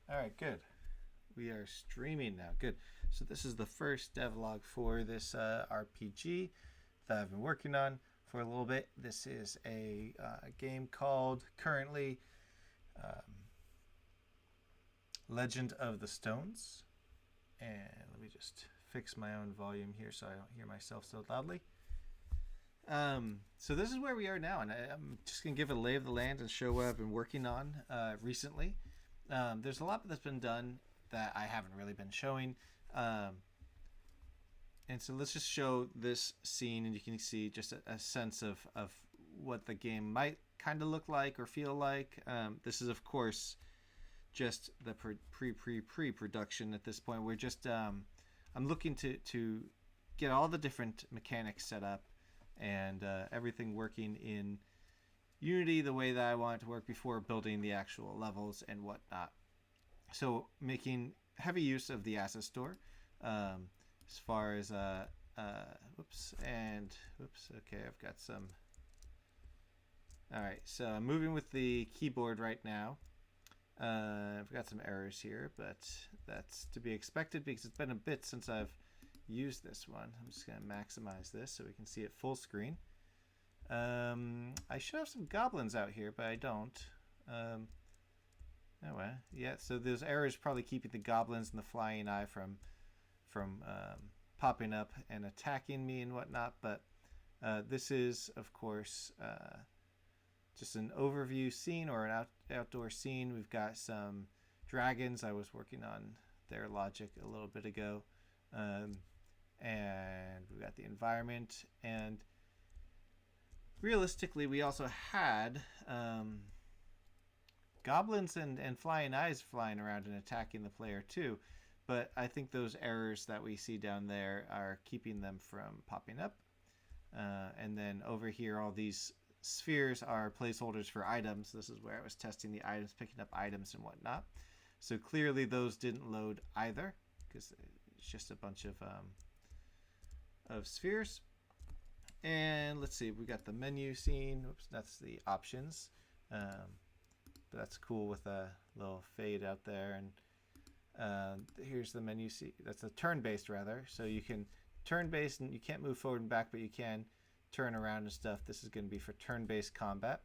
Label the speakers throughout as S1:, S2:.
S1: All right, good. We are streaming now. Good. So this is the first devlog for this RPG that I've been working on for a little bit. This is a game called currently Legend of the Stones. And let me just fix my own volume here so I don't hear myself so loudly. So this is where we are now, and I'm just gonna give a lay of the land and show what I've been working on recently. There's a lot that's been done that I haven't really been showing, and so let's just show this scene, and you can see just a sense of what the game might kind of look like or feel like. This is of course just the pre-production at this point. We're just I'm looking to get all the different mechanics set up and everything working in Unity the way that I want it to work before building the actual levels and whatnot. So making heavy use of the asset store as far as okay, I've got some. All right, so I'm moving with the keyboard right now. I've got some errors here, but that's to be expected because it's been a bit since I've used this one. I'm just going to maximize this so we can see it full screen. I should have some goblins out here, but I don't. Anyway, yeah, so those errors probably keeping the goblins and the flying eye from popping up and attacking me and whatnot. But this is, of course, just an overview scene or an outdoor scene. We've got some dragons. I was working on their logic a little bit ago. And we got the environment, and realistically we also had goblins and flying eyes flying around and attacking the player too, but I think those errors that we see down there are keeping them from popping up. And then over here all these spheres are placeholders for items. This is where I was testing the items, picking up items and whatnot. So clearly those didn't load either because it's just a bunch of spheres. And let's see, we got the menu scene. Oops, that's the options. But that's cool with a little fade out there. And here's the menu scene. That's a turn-based rather. So you can turn-based, and you can't move forward and back, but you can turn around and stuff. This is going to be for turn-based combat.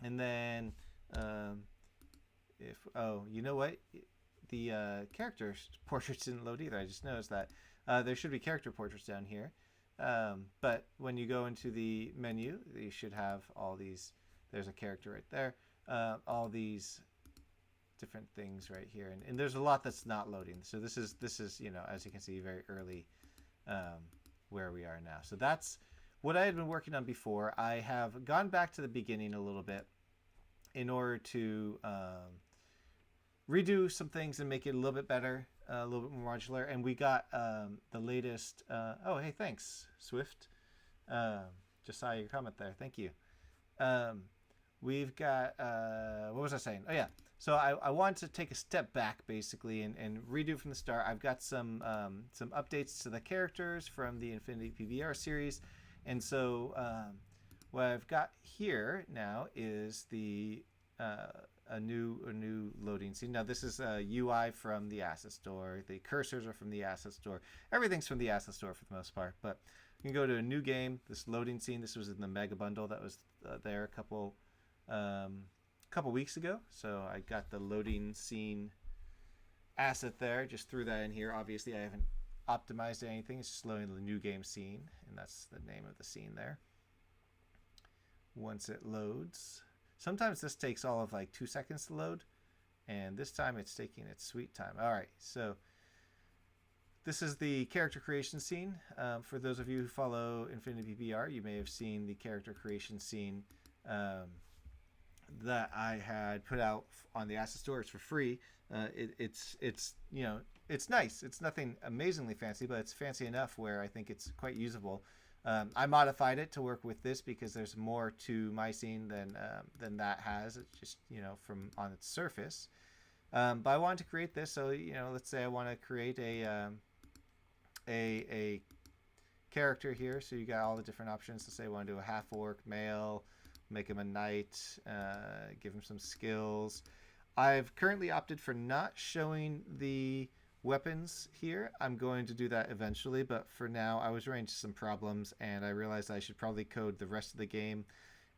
S1: And then you know what? The character portraits didn't load either. I just noticed that. There should be character portraits down here. But when you go into the menu, you should have all these. There's a character right there. All these different things right here. And there's a lot that's not loading. So this is as you can see, very early where we are now. So that's what I had been working on before. I have gone back to the beginning a little bit in order to redo some things and make it a little bit better, a little bit more modular. And we got the latest. Oh, hey, thanks, Swift. Just saw your comment there. Thank you. We've got. What was I saying? Oh yeah. So I wanted to take a step back basically and redo from the start. I've got some updates to the characters from the Infinity PBR series, and so what I've got here now is the a new loading scene. Now this is a UI from the asset store. The cursors are from the asset store. Everything's from the asset store for the most part. But you can go to a new game. This loading scene. This was in the mega bundle that was there a couple weeks ago. So I got the loading scene asset there. Just threw that in here. Obviously I haven't optimized anything. It's just loading the new game scene, and that's the name of the scene there. Once it loads. Sometimes this takes all of like 2 seconds to load, and this time it's taking its sweet time. All right, so this is the character creation scene. For those of you who follow Infinity PBR, you may have seen the character creation scene that I had put out on the asset store. It's for free. It's nice. It's nothing amazingly fancy, but it's fancy enough where I think it's quite usable. I modified it to work with this because there's more to my scene than that has. It's just from on its surface. But I wanted to create this, so let's say I want to create a character here. So you got all the different options. To say I want to do a half orc male, make him a knight, give him some skills. I've currently opted for not showing the weapons here. I'm going to do that eventually, but for now I was running into some problems and I realized I should probably code the rest of the game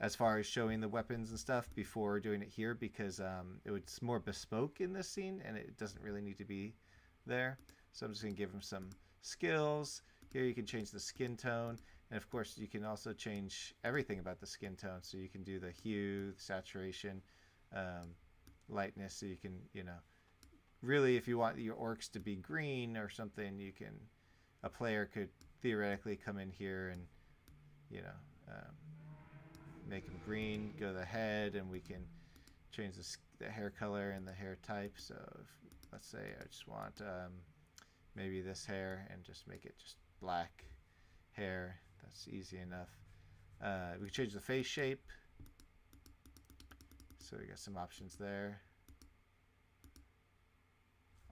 S1: as far as showing the weapons and stuff before doing it here, because it's more bespoke in this scene and it doesn't really need to be there. So I'm just going to give him some skills. Here you can change the skin tone, and of course you can also change everything about the skin tone. So you can do the hue, the saturation, lightness, so you can, really, if you want your orcs to be green or something, a player could theoretically come in here and, make them green, go to the head, and we can change the hair color and the hair type. So let's say I just want maybe this hair and just make it just black hair. That's easy enough. We can change the face shape. So we got some options there.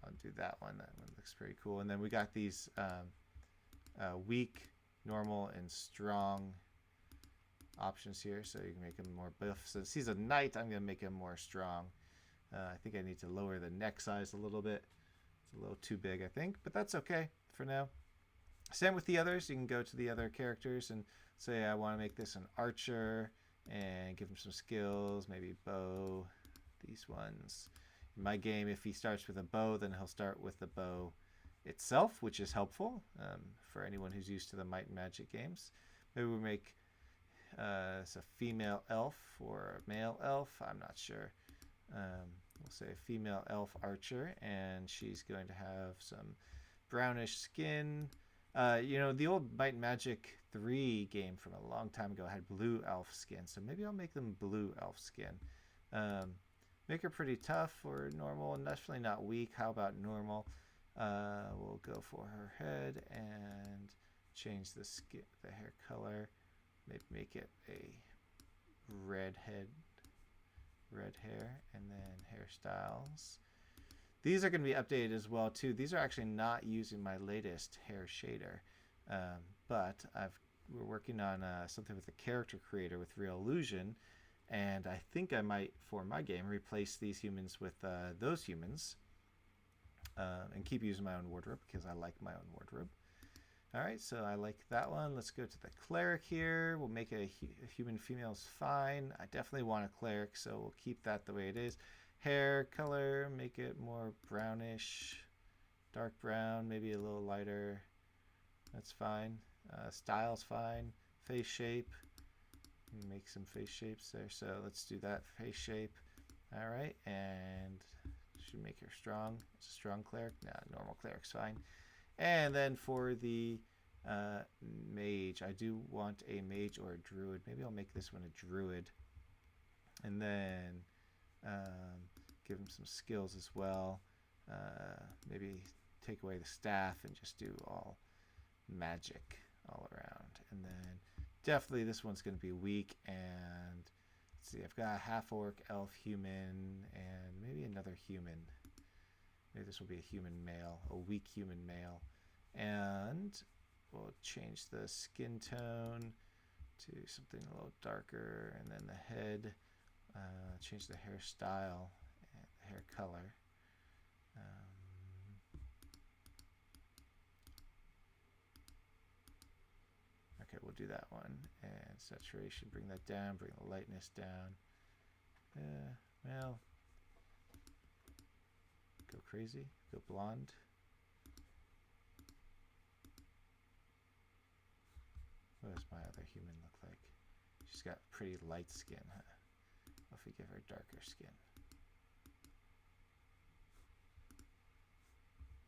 S1: I'll do that one. That one looks pretty cool. And then we got these weak, normal, and strong options here. So you can make him more buff. So since he's a knight, I'm going to make him more strong. I think I need to lower the neck size a little bit. It's a little too big, I think, but that's okay for now. Same with the others. You can go to the other characters and say I want to make this an archer and give him some skills, maybe bow, these ones. In my game, if he starts with a bow, then he'll start with the bow itself, which is helpful for anyone who's used to the Might and Magic games. Maybe we make it's a female elf or a male elf. I'm not sure. We'll say a female elf archer, and she's going to have some brownish skin. The old Might and Magic 3 game from a long time ago had blue elf skin, so maybe I'll make them blue elf skin. Make her pretty tough or normal, and definitely not weak. How about normal? We'll go for her head and change the hair color. Maybe make it a red hair, and then hairstyles. These are going to be updated as well too. These are actually not using my latest hair shader, but we're working on something with the character creator with Real Illusion, and I think I might, for my game, replace these humans with those humans, and keep using my own wardrobe because I like my own wardrobe. All right, so I like that one. Let's go to the cleric here. We'll make a human female is fine. I definitely want a cleric, so we'll keep that the way it is. Hair color, make it more brownish, dark brown, maybe a little lighter. That's fine. Style's fine. Face shape, make some face shapes there. So let's do that face shape. All right, and should make her strong. It's a strong cleric. Nah, normal cleric's fine. And then for the mage, I do want a mage or a druid. Maybe I'll make this one a druid. And then give him some skills as well. Maybe take away the staff and just do all magic all around. And then definitely this one's going to be weak. And let's see, I've got a half orc, elf, human, and maybe another human. Maybe this will be a human male, a weak human male. And we'll change the skin tone to something a little darker. And then the head, change the hairstyle and the hair color. Okay, we'll do that one. And saturation, bring that down, bring the lightness down. Well, go crazy, go blonde. What does my other human look like? She's got pretty light skin, huh? What if we give her darker skin?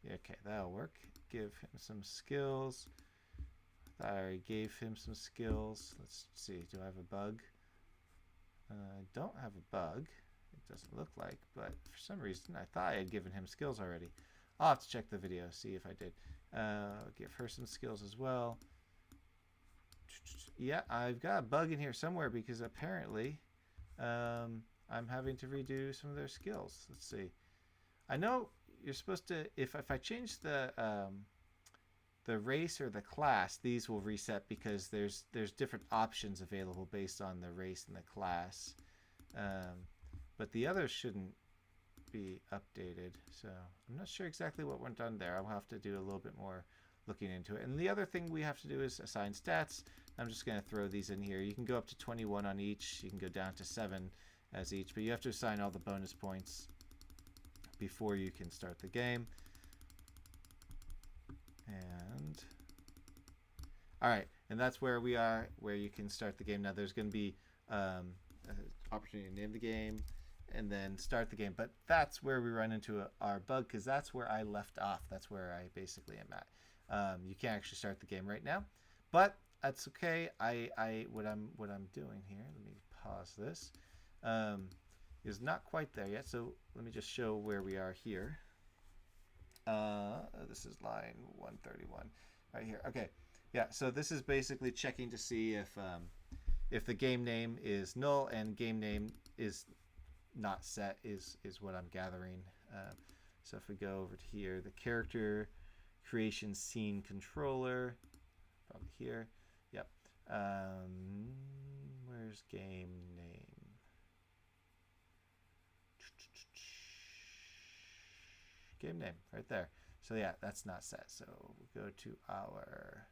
S1: Yeah, okay, that'll work. Give him some skills. I thought I already gave him some skills. Let's see, do I have a bug? I don't have a bug. It doesn't look like, but for some reason I thought I had given him skills already. I'll have to check the video, see if I did. Give her some skills as well. Yeah, I've got a bug in here somewhere because apparently I'm having to redo some of their skills. Let's see. I know you're supposed to, if I change the race or the class, these will reset because there's different options available based on the race and the class. But the others shouldn't be updated. So I'm not sure exactly what went on there. I'll have to do a little bit more looking into it. And the other thing we have to do is assign stats. I'm just going to throw these in here. You can go up to 21 on each. You can go down to 7 as each, but you have to assign all the bonus points before you can start the game. And all right, and that's where we are, where you can start the game. Now there's going to be an opportunity to name the game and then start the game, but that's where we run into our bug, because that's where I left off. That's where I basically am at. You can't actually start the game right now, but that's okay. What I'm doing here, let me pause this, is not quite there yet, so let me just show where we are here. This is line 131 right here. Okay, yeah, so this is basically checking to see if the game name is null and game name is not set is what I'm gathering. So if we go over to here, the character creation scene controller, probably here. Yep. Where's game name? Game name right there. So yeah, that's not set. So we'll go to our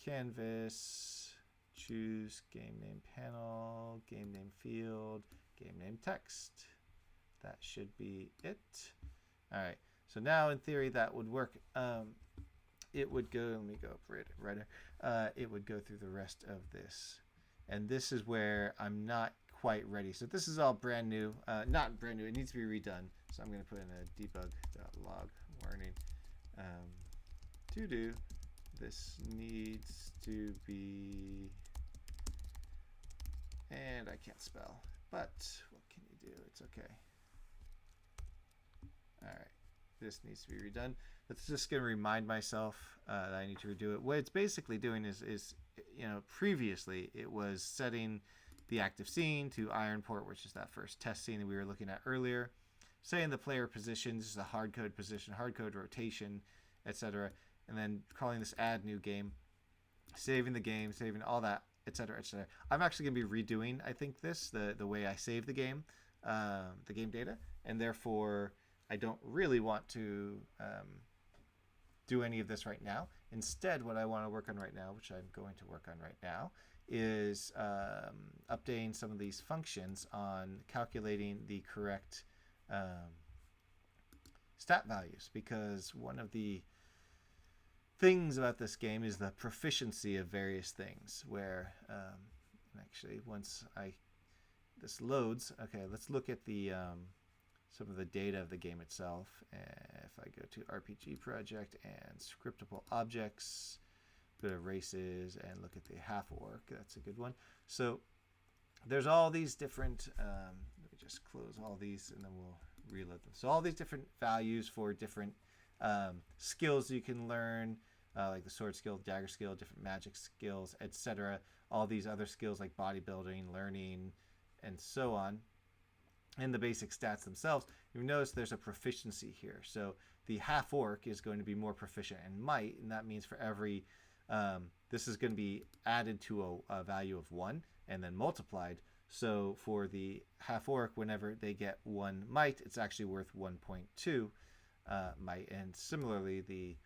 S1: canvas, choose game name panel, game name field, game name text. That should be it. All right. So now in theory that would work. It would go, let me go up right. It would go through the rest of this. And this is where I'm not quite ready. So this is all brand new. Not brand new, it needs to be redone. So I'm going to put in a debug.log warning. To do, this needs to be, and I can't spell, but what can you do? It's okay. All right, this needs to be redone. That's just going to remind myself that I need to redo it. What it's basically doing is, you know, previously it was setting the active scene to iron port, which is that first test scene that we were looking at earlier, setting the player position, this is a hardcode position, hardcode rotation, etc., and then calling this add new game, saving the game, saving all that, etc., etc. I'm actually going to be redoing, I think, the way I save the game data, and therefore I don't really want to do any of this right now. Instead, what I want to work on right now, which I'm going to work on right now, is updating some of these functions on calculating the correct stat values, because one of the things about this game is the proficiency of various things, where actually once this loads, okay, let's look at the some of the data of the game itself. If I go to RPG project and scriptable objects, go to races and look at the half orc, that's a good one. So there's all these different, let me just close all these and then we'll reload them. So all these different values for different skills you can learn, like the sword skill, dagger skill, different magic skills, etc. All these other skills like bodybuilding, learning, and so on. And the basic stats themselves, you notice there's a proficiency here. So the half orc is going to be more proficient in might, and that means for every, this is going to be added to a value of 1 and then multiplied. So for the half orc, whenever they get 1 might, it's actually worth 1.2 might. And similarly, the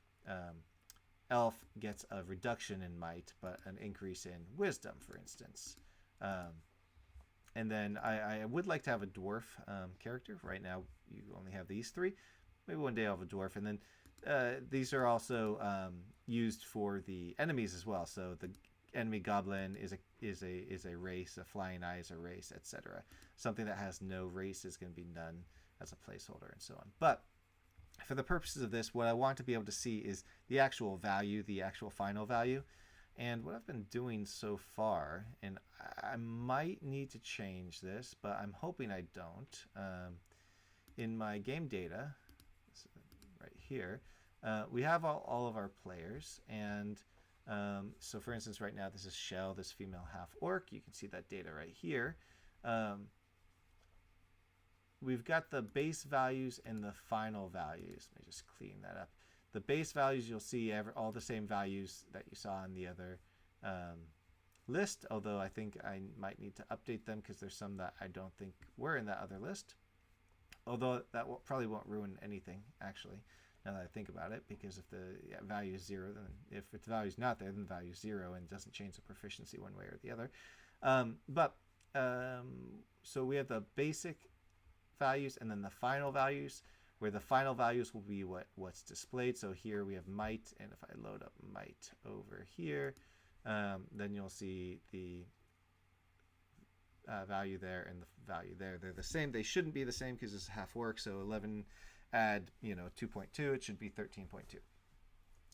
S1: elf gets a reduction in might, but an increase in wisdom, for instance. And then I would like to have a dwarf character. Right now, you only have these 3. Maybe one day I'll have a dwarf. And then these are also used for the enemies as well. So the enemy goblin is a race, a flying eye is a race, etc. Something that has no race is going to be none as a placeholder, and so on. But for the purposes of this, what I want to be able to see is the actual value, the actual final value. And what I've been doing so far, and I might need to change this, but I'm hoping I don't. In my game data, right here, we have all of our players. And so for instance, right now, this is Shell, this female half orc. You can see that data right here. We've got the base values and the final values. Let me just clean that up. The base values, you'll see all the same values that you saw in the other list, although I think I might need to update them because there's some that I don't think were in that other list. although that probably won't ruin anything, actually, now that I think about it, because if the value is 0, then if its value is not there, then the value is 0 and doesn't change the proficiency one way or the other. So we have the basic values and then the final values, where the final values will be what's displayed. So here we have might, and if I load up might over here, then you'll see the value there and the value there. They're the same. They shouldn't be the same because it's half work. So 11 add 2.2, it should be 13.2.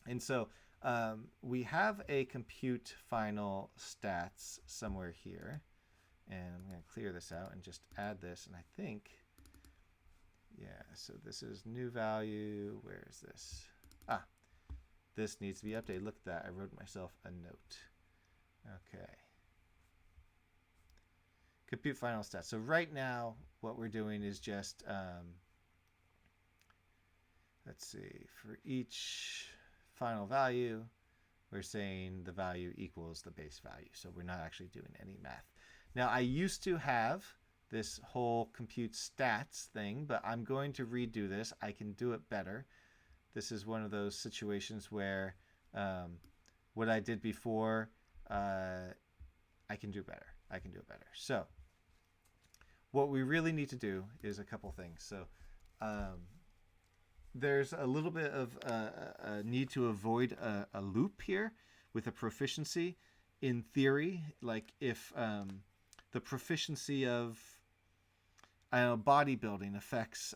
S1: And so we have a compute final stats somewhere here, and I'm going to clear this out and just add this. And I think, yeah, so this is new value. Where is this? This needs to be updated. Look at that. I wrote myself a note. Okay. Compute final stats. So right now, what we're doing is just, let's see, for each final value, we're saying the value equals the base value. So we're not actually doing any math. Now, I used to have this whole compute stats thing, but I'm going to redo this. I can do it better. This is one of those situations where what I did before, I can do better. I can do it better. So what we really need to do is a couple things. So there's a little bit of a need to avoid a loop here with a proficiency. In theory, like if the proficiency of bodybuilding affects,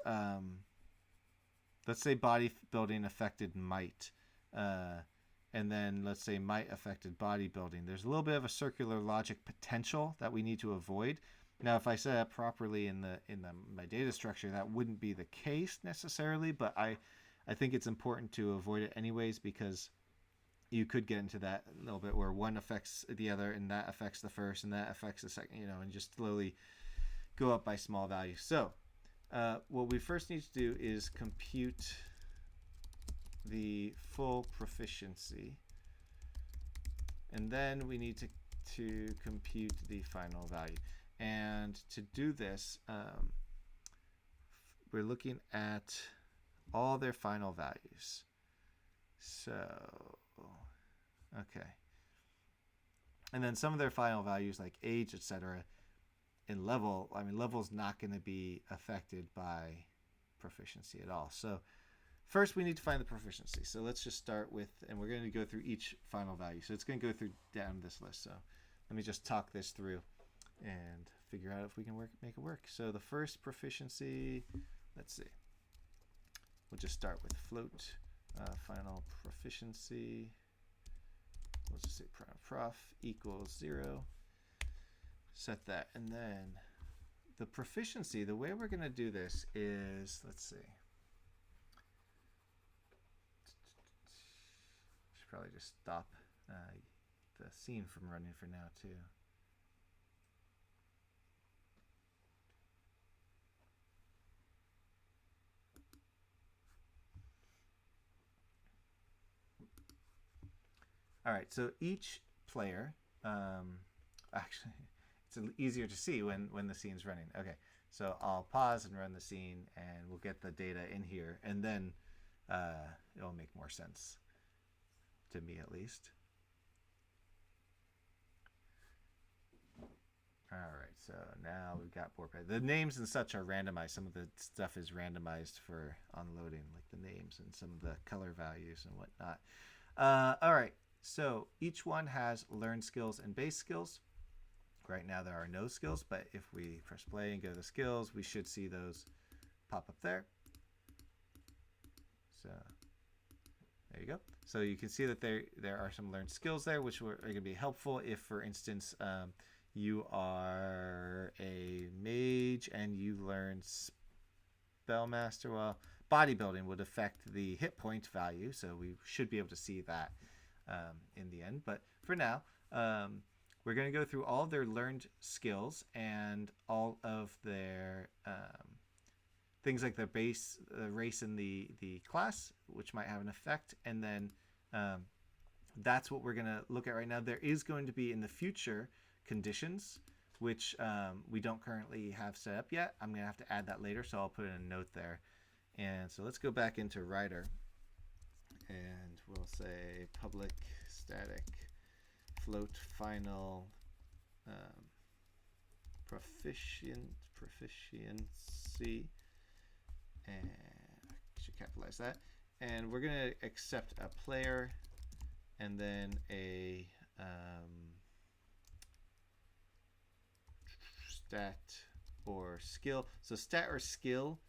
S1: let's say bodybuilding affected might, and then let's say might affected bodybuilding. There's a little bit of a circular logic potential that we need to avoid. Now, if I set it up properly in my data structure, that wouldn't be the case necessarily, but I think it's important to avoid it anyways, because you could get into that a little bit where one affects the other, and that affects the first, and that affects the second, and just slowly go up by small values. So what we first need to do is compute the full proficiency, and then we need to compute the final value. And to do this, we're looking at all their final values. So, okay. And then some of their final values like age, etc. in level, level's not going to be affected by proficiency at all. So first we need to find the proficiency. So let's just start with, and we're going to go through each final value. So it's going to go through down this list. So let me just talk this through and figure out if we can make it work. So the first proficiency, let's see. We'll just start with float final proficiency. We'll just say prof equals 0. Set that, and then the proficiency, the way we're going to do this is, let's see. Should probably just stop the scene from running for now too. All right, so each player, actually, it's easier to see when the scene's running. Okay, so I'll pause and run the scene, and we'll get the data in here, and then it'll make more sense, to me at least. All right, so now we've got board play. The names and such are randomized. Some of the stuff is randomized for unloading, like the names and some of the color values and whatnot. All right. So each one has learned skills and base skills. Right now there are no skills, but if we press play and go to skills, we should see those pop up there. So there you go. So you can see that there are some learned skills there, which are going to be helpful if, for instance, you are a mage and you learn Spellmaster. Well, bodybuilding would affect the hit point value, so we should be able to see that in the end. But for now, we're going to go through all of their learned skills and all of their things like their base, race, and the class, which might have an effect. And then that's what we're going to look at right now. There is going to be in the future conditions which we don't currently have set up yet. I'm going to have to add that later, so I'll put in a note there. And so let's go back into Writer, and we'll say public static float final proficiency, and I should capitalize that. And we're going to accept a player and then a stat or skill. So stat or skill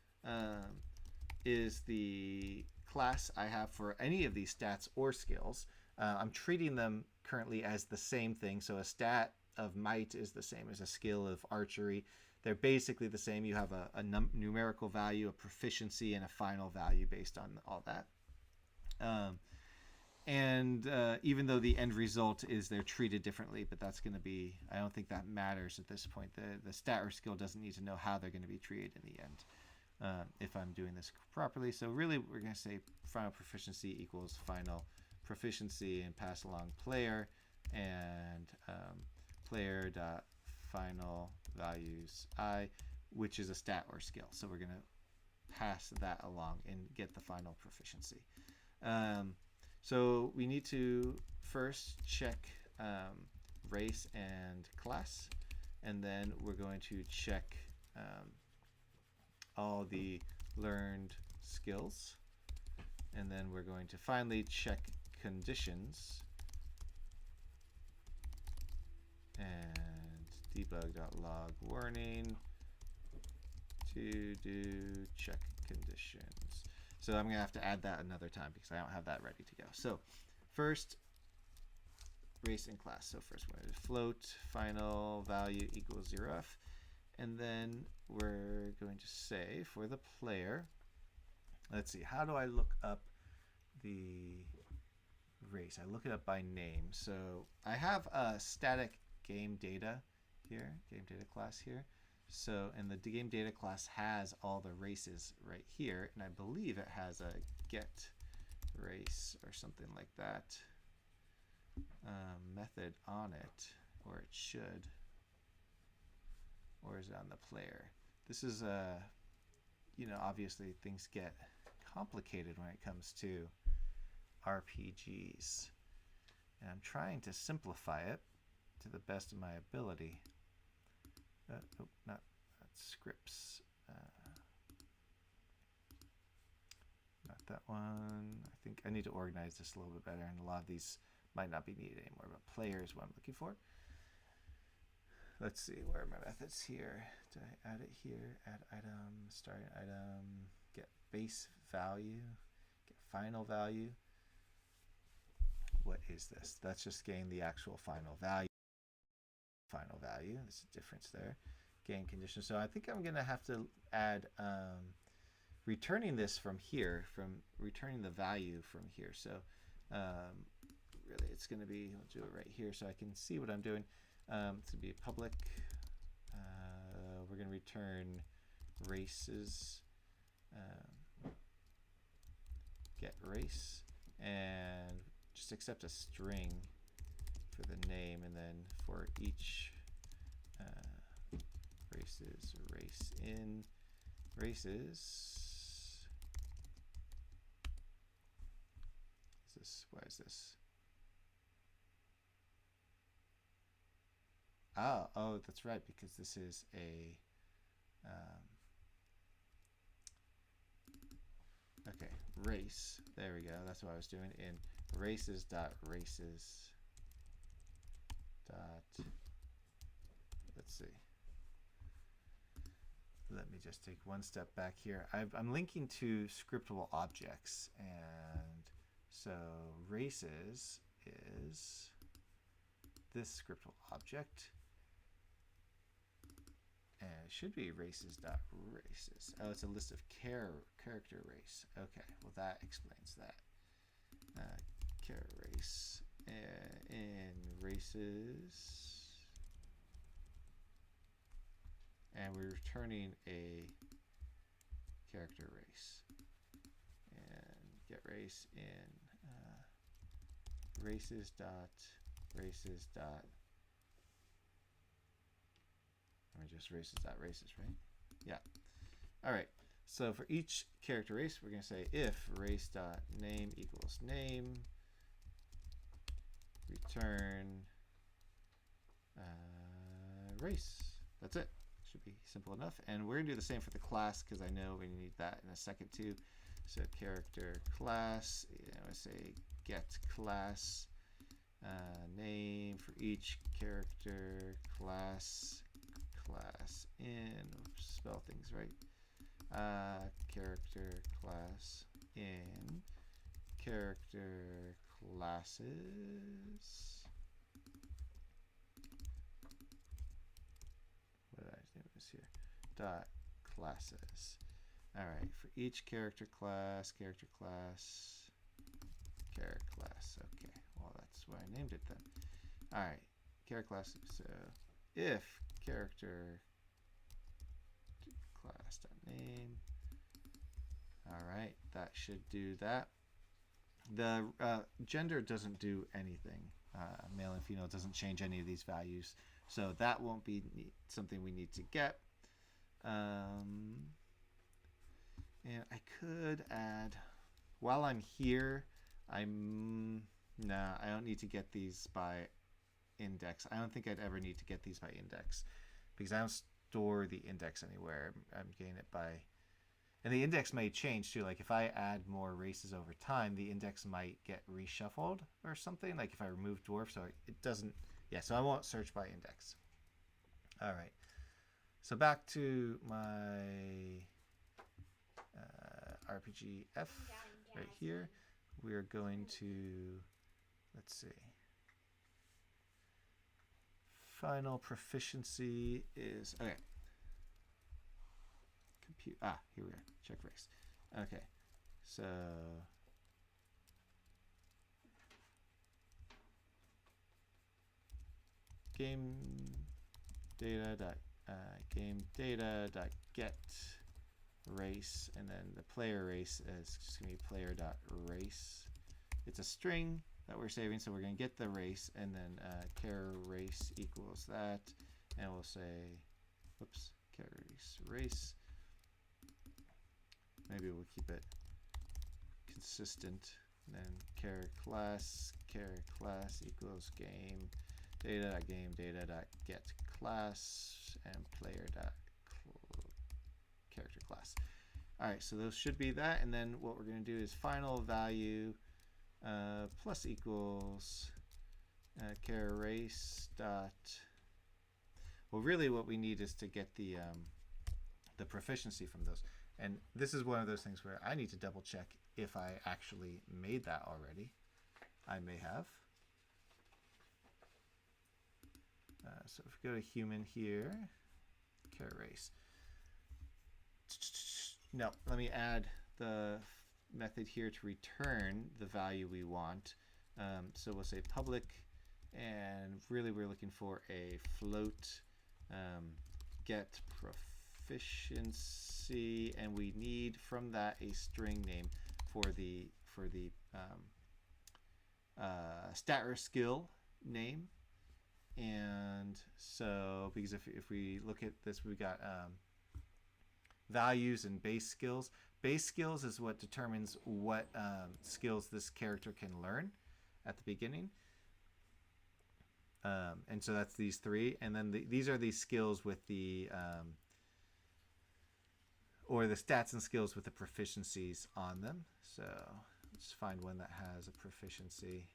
S1: is the class I have for any of these stats or skills. I'm treating them currently as the same thing. So a stat of might is the same as a skill of archery. They're basically the same. You have a numerical value, a proficiency, and a final value based on all that. Even though the end result is they're treated differently, but that's going to be, I don't think that matters at this point. The stat or skill doesn't need to know how they're going to be treated in the end if I'm doing this properly. So really we're going to say final proficiency equals final proficiency and pass along player and player dot final values I, which is a stat or skill. So we're going to pass that along and get the final proficiency. So we need to first check race and class, and then we're going to check all the learned skills, and then we're going to finally check conditions and debug.log warning to do check conditions. So I'm going to have to add that another time because I don't have that ready to go. So first, race and class. So first we're going to float final value equals 0f. And then we're going to say for the player, let's see, how do I look up the race? I look it up by name. So I have a static game data here, game data class here. So, and the game data class has all the races right here, and I believe it has a get race or something like that method on it, or it should, or is it on the player? This is obviously things get complicated when it comes to RPGs, and I'm trying to simplify it to the best of my ability. Not scripts. Not that one. I think I need to organize this a little bit better, and a lot of these might not be needed anymore, but player is what I'm looking for. Let's see, where are my methods here? Did I add it here? Add item, starting item, get base value, get final value. What is this? That's just getting the actual final value. Final value, there's a difference there. Gain condition. So I think I'm going to have to add returning this from here, from returning the value from here. So really it's going to be, I'll do it right here so I can see what I'm doing. It's going to be public. We're going to return races, get race, and just accept a string for the name, and then for each races, race in races. Is this, why is this? Oh, that's right, because this is a okay, race. There we go. That's what I was doing in races dot races dot. Let's see. Let me just take one step back here. I'm linking to scriptable objects, and so races is this scriptable object. And it should be races.races. Oh, it's a list of character race. Okay, well that explains that. Char race in races. And we're returning a character race. And get race in races dot or just races.races, right? Yeah. All right. So for each character race, we're going to say if race.name equals name, return race. That's it. Should be simple enough. And we're going to do the same for the class because I know we need that in a second too. So character class, I would say get class name for each character class in, spell things right. Character class in character classes. What did I do this here? Dot classes. All right, for each character class. Okay, well that's why I named it then. All right, character class. So if character class.name. All right, that should do that. The gender doesn't do anything. Male and female doesn't change any of these values. So that won't be something we need to get. And I could add, while I'm here, I don't need to get these by index. I don't think I'd ever need to get these by index because I don't store the index anywhere. I'm getting it by, and the index may change too. Like if I add more races over time, the index might get reshuffled or something. Like if I remove dwarf, so it doesn't. Yeah, so I won't search by index. All right. So back to my RPG F right here. We are going to, let's see. Final proficiency is, okay. Compute, here we are, check race. Okay, so game data get race, and then the player race is just going to be player.race. It's a string that we're saving, so we're going to get the race, and then char race equals that, and we'll say, whoops, char race. Maybe we'll keep it consistent. And then char class equals game data.get class, and player.character class. All right, so those should be that, and then what we're going to do is final value plus equals char race dot. Well, really, what we need is to get the proficiency from those, and this is one of those things where I need to double check if I actually made that already. I may have. So if we go to human here, char race. No, let me add the method here to return the value we want. So we'll say public, and really we're looking for a float get proficiency, and we need from that a string name for the stat or skill name. And so because if we look at this, we got values and base skills. Base skills is what determines what skills this character can learn at the beginning. And so that's these three. And then these are these skills with the, or the stats and skills with the proficiencies on them. So let's find one that has a proficiency.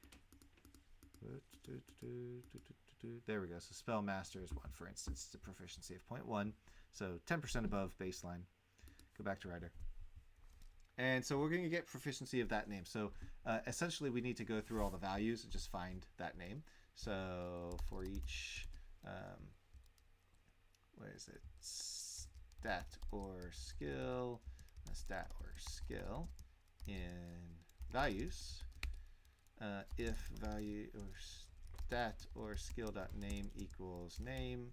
S1: There we go. So spell master is 1, for instance. It's a proficiency of 0.1. So 10% above baseline. Go back to writer. And so we're going to get proficiency of that name. So essentially we need to go through all the values and just find that name. So for each, what is it? Stat or skill in values. If value or stat or skill.name equals name,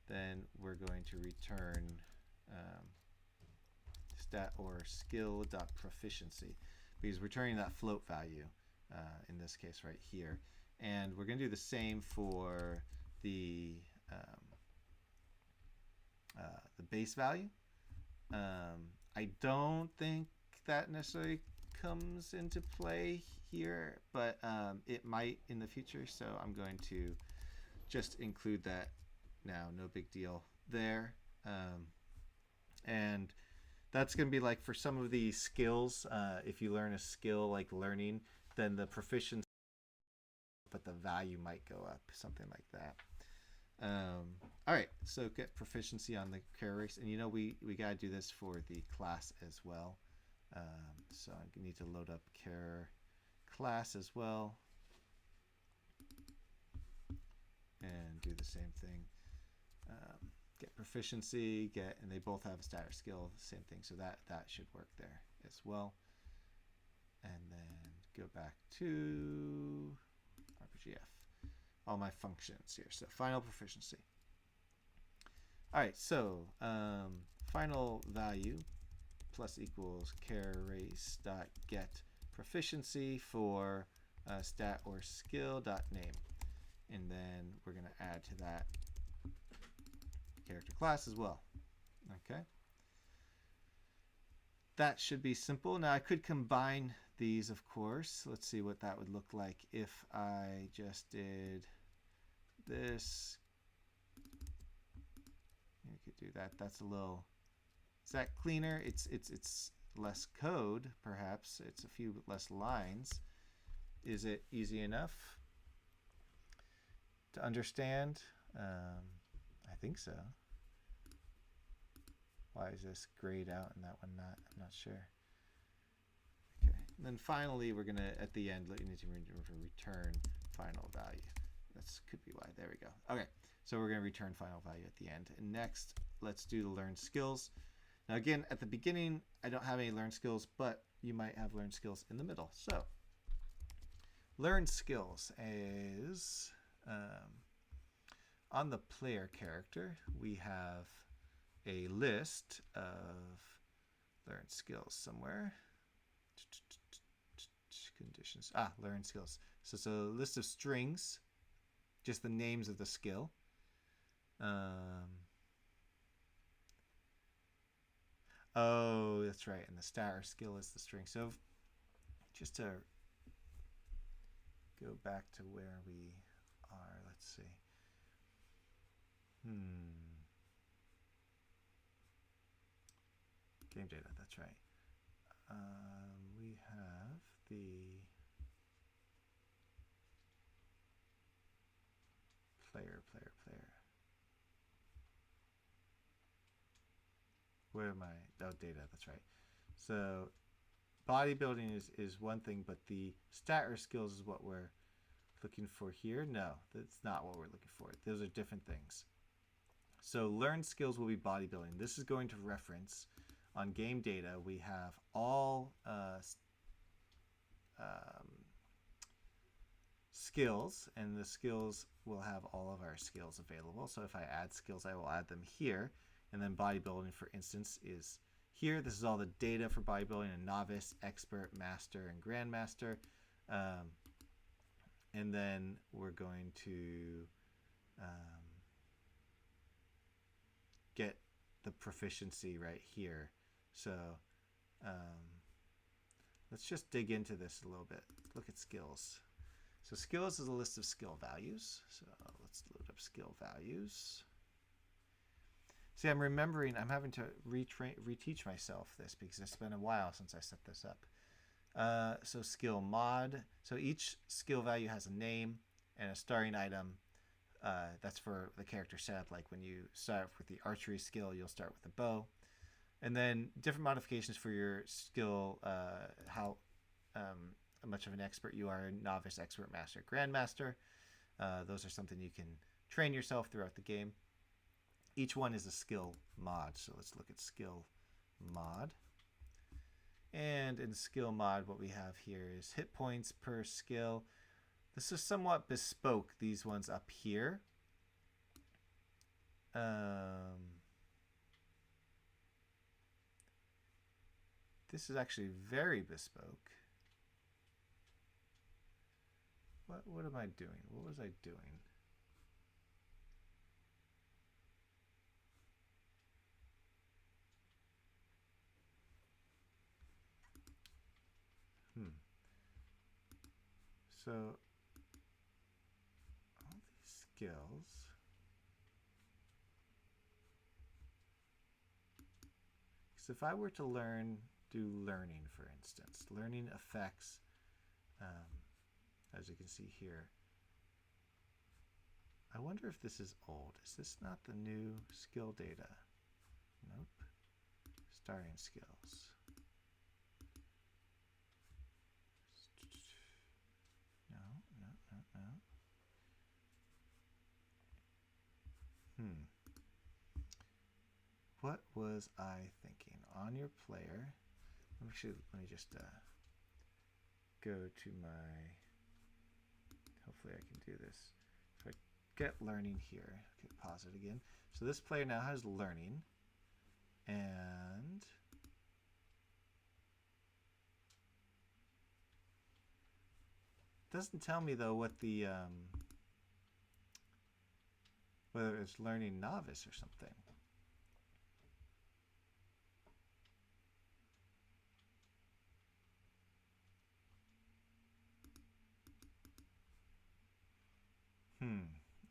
S1: then we're going to return stat or skill.proficiency, because we're returning that float value in this case right here. And we're going to do the same for the the base value. I don't think that necessarily comes into play here, but it might in the future, so I'm going to just include that now. No big deal there. And that's going to be like for some of these skills, if you learn a skill like learning, then the proficiency, but the value might go up, something like that. All right, so get proficiency on the character race, and you know we got to do this for the class as well. So I need to load up care class as well and do the same thing. Get proficiency, and they both have a stat or skill, same thing. So that should work there as well. And then go back to RPGF, all my functions here. So final proficiency. All right, so final value plus equals care race dot get proficiency for stat or skill dot name, and then we're going to add to that character class as well. Okay, that should be simple. Now I could combine these, of course. Let's see what that would look like if I just did this. You could do that. That's a little. Is that cleaner? It's less code, perhaps. It's a few less lines. Is it easy enough to understand? I think so. Why is this grayed out and that one not? I'm not sure. Okay. And then finally, we're gonna at the end. You need to return final value. That could be why. There we go. Okay. So we're gonna return final value at the end. And next, let's do the learn skills. Now again, at the beginning, I don't have any learn skills, but you might have learn skills in the middle. So learn skills is on the player character, we have a list of learn skills somewhere. Conditions. Learn skills. So it's a list of strings, just the names of the skill. Oh, that's right. And the stat or skill is the string. So just to go back to where we are, let's see. Game data, that's right. We have the player. Where am I? Oh, data, that's right. So bodybuilding is one thing, but the stat or skills is what we're looking for here. No, that's not what we're looking for. Those are different things. So learned skills will be bodybuilding. This is going to reference on game data. We have all skills, and the skills will have all of our skills available. So if I add skills, I will add them here. And then bodybuilding, for instance, is here. This is all the data for bodybuilding: a novice, expert, master, and grandmaster. And then we're going to get the proficiency right here. So let's just dig into this a little bit. Look at skills. So skills is a list of skill values. So let's load up skill values. See, I'm remembering, I'm having to reteach myself this because it's been a while since I set this up. So skill mod. So each skill value has a name and a starting item. That's for the character setup. Like when you start with the archery skill, you'll start with the bow. And then different modifications for your skill, how much of an expert you are: novice, expert, master, grandmaster. Those are something you can train yourself throughout the game. Each one is a skill mod. So let's look at skill mod. And in skill mod, what we have here is hit points per skill. This is somewhat bespoke, these ones up here. This is actually very bespoke. What am I doing? What was I doing? Hmm. So all these skills. So if I were to do learning, for instance, learning affects, as you can see here. I wonder if this is old. Is this not the new skill data? Nope. Starting skills. No, no, no, no. What was I thinking? On your player. Actually, let me just go to my. Hopefully, I can do this. If I get learning here, okay, pause it again. So this player now has learning, and doesn't tell me though what the whether it's learning novice or something.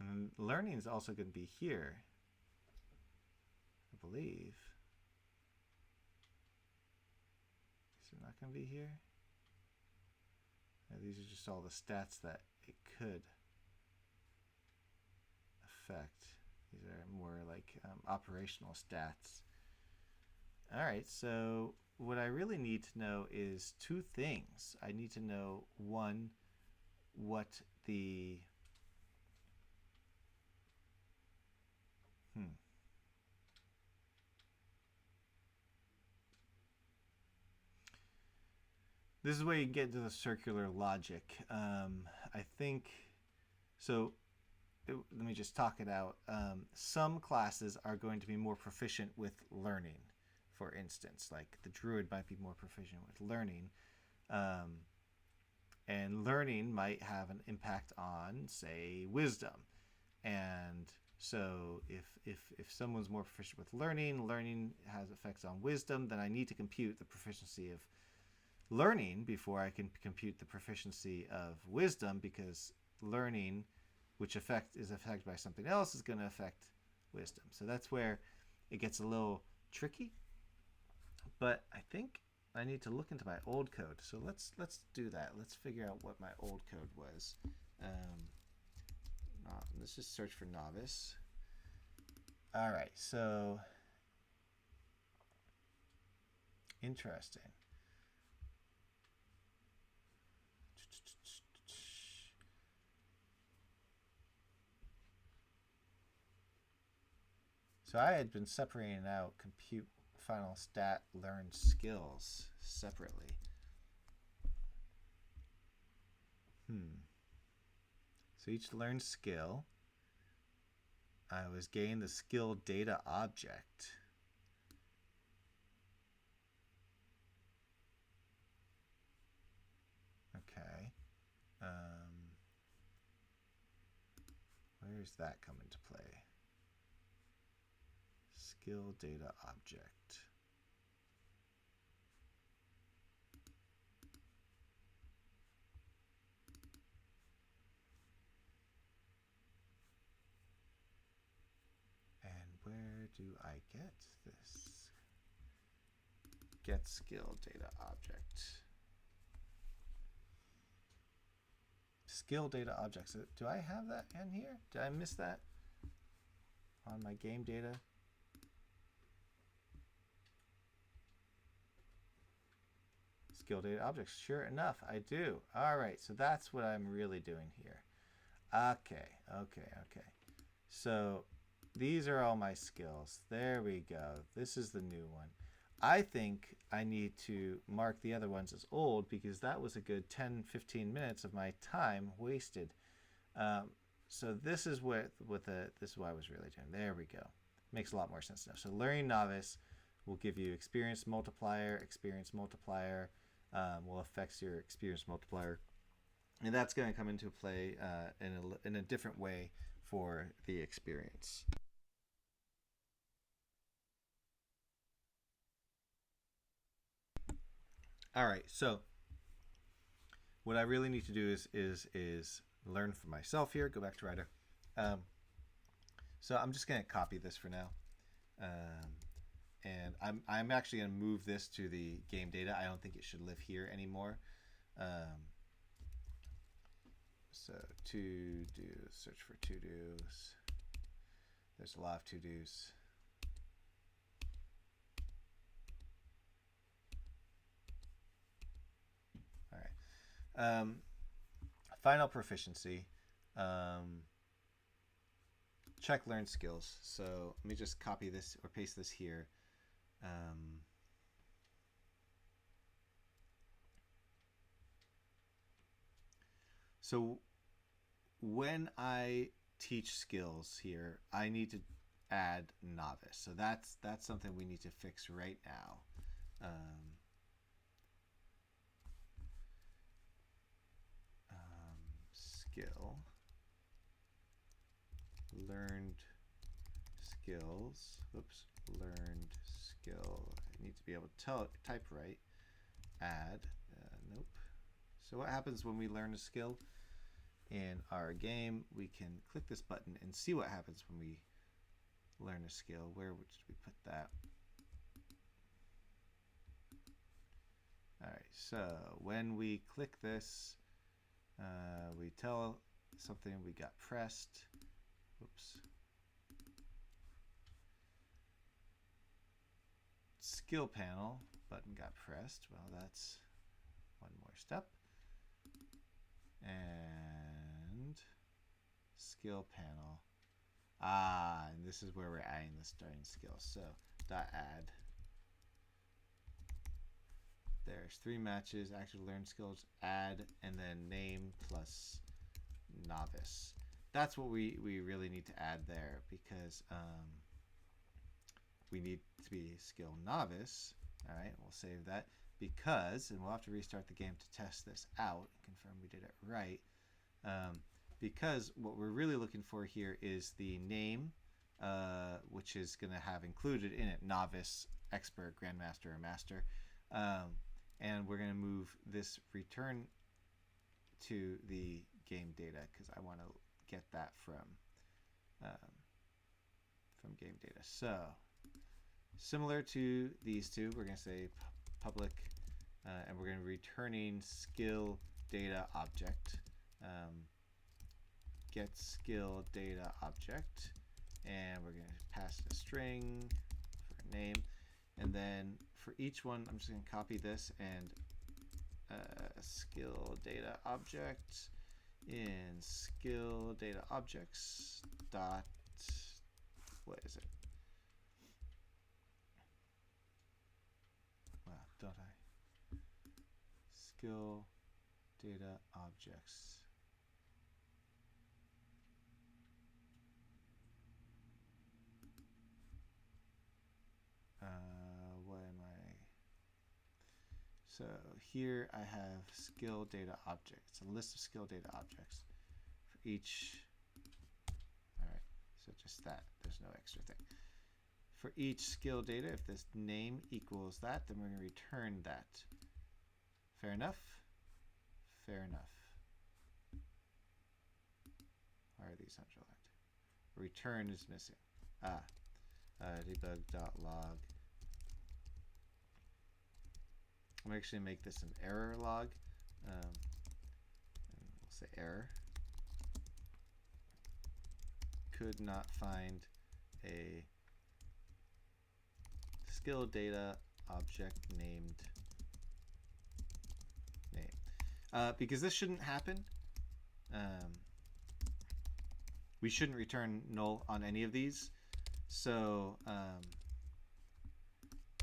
S1: And learning is also going to be here, I believe. Is it not going to be here? These are just all the stats that it could affect. These are more like operational stats. All right, so what I really need to know is two things. I need to know, one, what the This is where you get into the circular logic. I think so. Let me just talk it out. Some classes are going to be more proficient with learning. For instance, like the druid might be more proficient with learning, and learning might have an impact on, say, wisdom. And so if someone's more proficient with learning has effects on wisdom, then I need to compute the proficiency of learning before I can compute the proficiency of wisdom, because learning, which is affected by something else, is going to affect wisdom. So that's where it gets a little tricky. But I think I need to look into my old code. So let's do that. Let's figure out what my old code was. Let's just search for novice. All right, so interesting. So I had been separating out compute final stat learned skills separately. So each learned skill, I was getting the skill data object. Okay. Where's that come into play? Skill data object. And where do I get this? Get skill data object. Skill data objects. Do I have that in here? Did I miss that on my game data? Skill data objects. Sure enough, I do. All right, so that's what I'm really doing here. Okay. So these are all my skills. There we go. This is the new one. I think I need to mark the other ones as old, because that was a good 10-15 minutes of my time wasted. So this is what this is what I was really doing. There we go. Makes a lot more sense now. So learning novice will give you experience multiplier. Experience multiplier will affect your experience multiplier, and that's going to come into play in a different way for the experience. All right, so what I really need to do is learn for myself here. Go back to Writer. So I'm just going to copy this for now. And I'm actually going to move this to the game data. I don't think it should live here anymore. So to do, search for to do's. There's a lot of to do's. All right. Final proficiency. Check learn skills. So let me just copy this or paste this here. So when I teach skills here, I need to add novice. So that's something we need to fix right now. Skill. Learned skills. Oops. Learned skill. I need to be able to type right. Add. Nope. So what happens when we learn a skill? In our game, we can click this button and see what happens when we learn a skill. Where would we put that? All right, so when we click this, we tell something we got pressed. Oops. Skill panel button got pressed. Well, that's one more step. And skill panel. And this is where we're adding the starting skill. So dot add. There's 3 matches, actually learn skills, add, and then name plus novice. That's what we really need to add there, because we need to be skill novice. All right, we'll save that. Because, and we'll have to restart the game to test this out and confirm we did it right, because what we're really looking for here is the name, which is going to have included in it novice, expert, grandmaster, or master, and we're going to move this return to the game data because I want to get that from game data. So similar to these two, we're going to say public, and we're going to be returning skill data object. Get skill data object, and we're going to pass a string for a name, and then for each one I'm just going to copy this and skill data object in skill data objects dot, what is it? Wow, don't I? Skill data objects. What am I? So here I have skill data objects, a list of skill data objects for each. All right, so just that. There's no extra thing. For each skill data, if this name equals that, then we're going to return that. Fair enough? Fair enough. Why are these underlined? Return is missing. Debug.log. I'm actually going to make this an error log. And we'll say error. Could not find a skill data object named name. Because this shouldn't happen. We shouldn't return null on any of these. So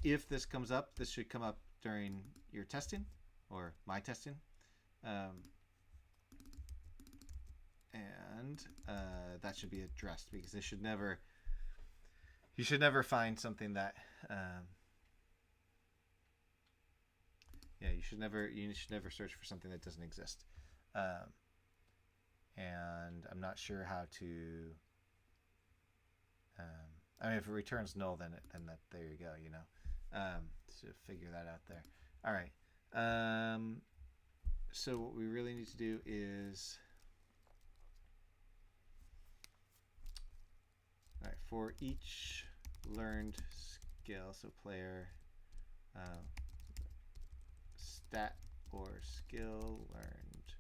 S1: if this comes up, this should come up during your testing or my testing. And that should be addressed, because this should never, you should never find something that you should never search for something that doesn't exist. And I'm not sure how to I mean, if it returns null, then that, there you go, you know. So figure that out there. All right. so what we really need to do is, all right, for each learned skill, so player stat or skill learned.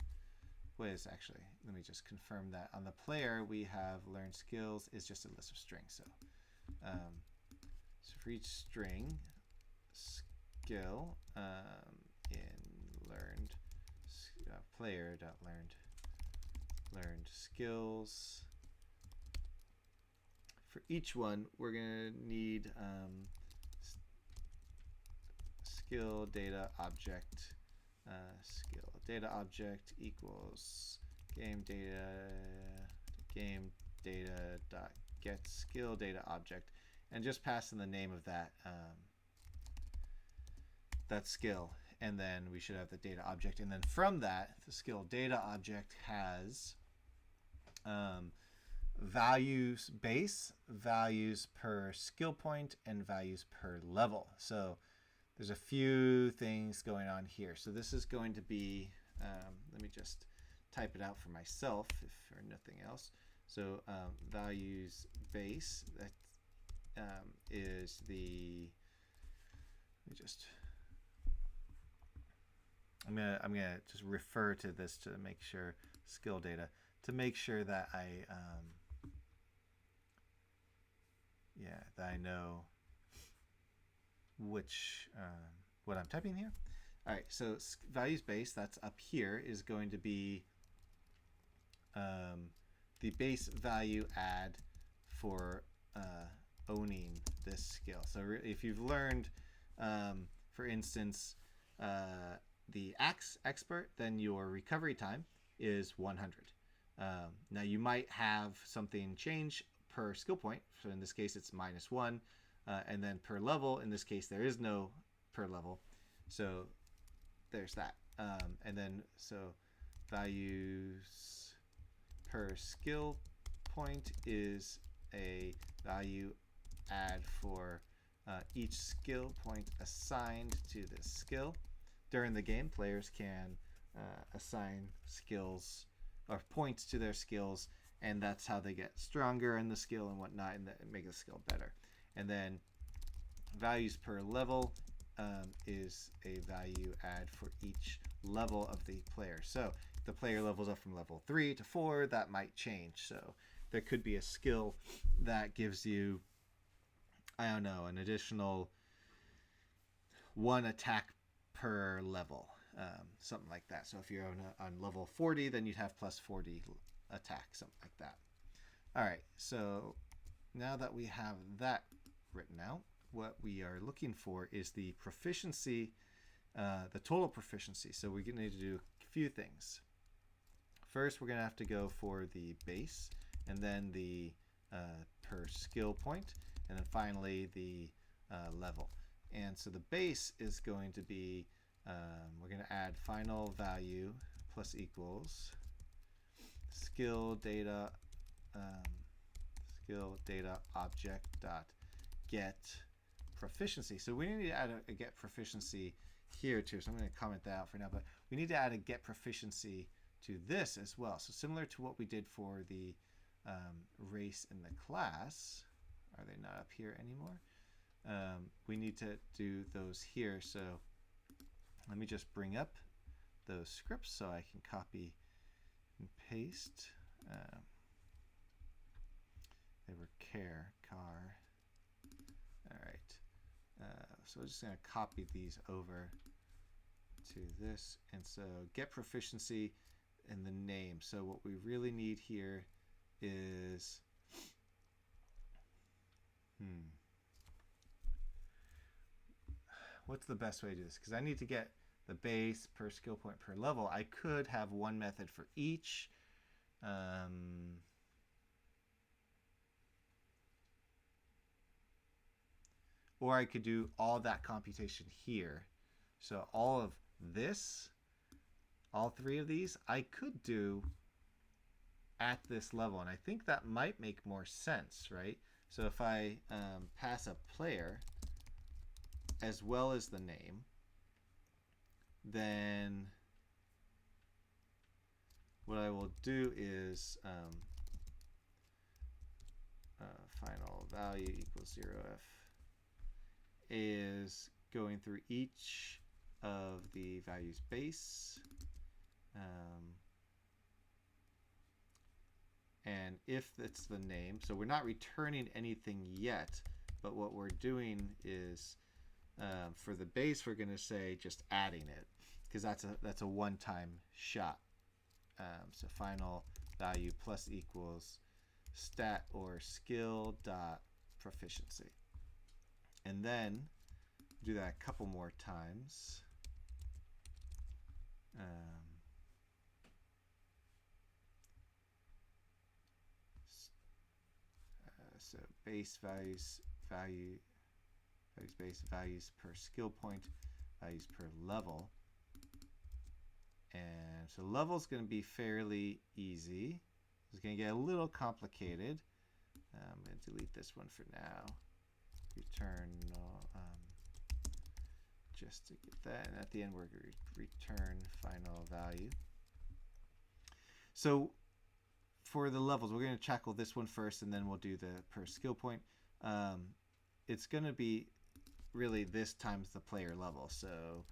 S1: What is actually, let me just confirm that. On the player, we have learned skills is just a list of strings. So, so for each string, skill in learned player dot learned skills. For each one, we're gonna need skill data object. Skill data object equals game data dot get skill data object, and just pass in the name of that that skill, and then we should have the data object, and then from that the skill data object has values base, values per skill point, and values per level. So there's a few things going on here. So this is going to be, let me just type it out for myself if for nothing else. So values base, that is the, let me just, I'm gonna just refer to this to make sure, skill data, to make sure that that I know which what I'm typing here. All right, so values base, that's up here, is going to be the base value add for owning this skill. So if you've learned, for instance, the axe expert, then your recovery time is 100. Now you might have something change per skill point. So in this case, it's -1. And then per level, in this case, there is no per level. So there's that. And then, so values per skill point is a value add for each skill point assigned to this skill. During the game, players can assign skills or points to their skills, and that's how they get stronger in the skill and whatnot, and make the skill better. And then values per level is a value add for each level of the player. So if the player levels up from level 3 to 4, that might change. So there could be a skill that gives you, I don't know, an additional 1 attack per level, something like that. So if you're on level 40, then you'd have plus 40 attack, something like that. All right, so now that we have that written out, what we are looking for is the proficiency, the total proficiency. So we're going to need to do a few things. First, we're going to have to go for the base, and then the per skill point, and then finally the level. And so the base is going to be, we're going to add final value plus equals skill data object dot get proficiency. So we need to add a get proficiency here too. So I'm going to comment that out for now, but we need to add a get proficiency to this as well. So similar to what we did for the race in the class. Are they not up here anymore? We need to do those here. So let me just bring up those scripts so I can copy and paste. They were car. All right. So I'm just going to copy these over to this. And so get proficiency in the name. So what we really need here is, what's the best way to do this? Because I need to get the base per skill point per level. I could have one method for each. Or I could do all that computation here. So all of this, all three of these, I could do at this level. And I think that might make more sense, right? So if I pass a player as well as the name, then what I will do is final value equals 0f is going through each of the values base, and if it's the name, so we're not returning anything yet, but what we're doing is for the base we're going to say just adding it, because that's a one-time shot. So final value plus equals stat or skill dot proficiency, and then do that a couple more times. So base values base values per skill point, values per level, and so level is going to be fairly easy. It's going to get a little complicated. I'm going to delete this one for now. Return just to get that, and at the end we're going to return final value. So for the levels, we're going to tackle this one first, and then we'll do the per skill point. It's going to be really this times the player level. So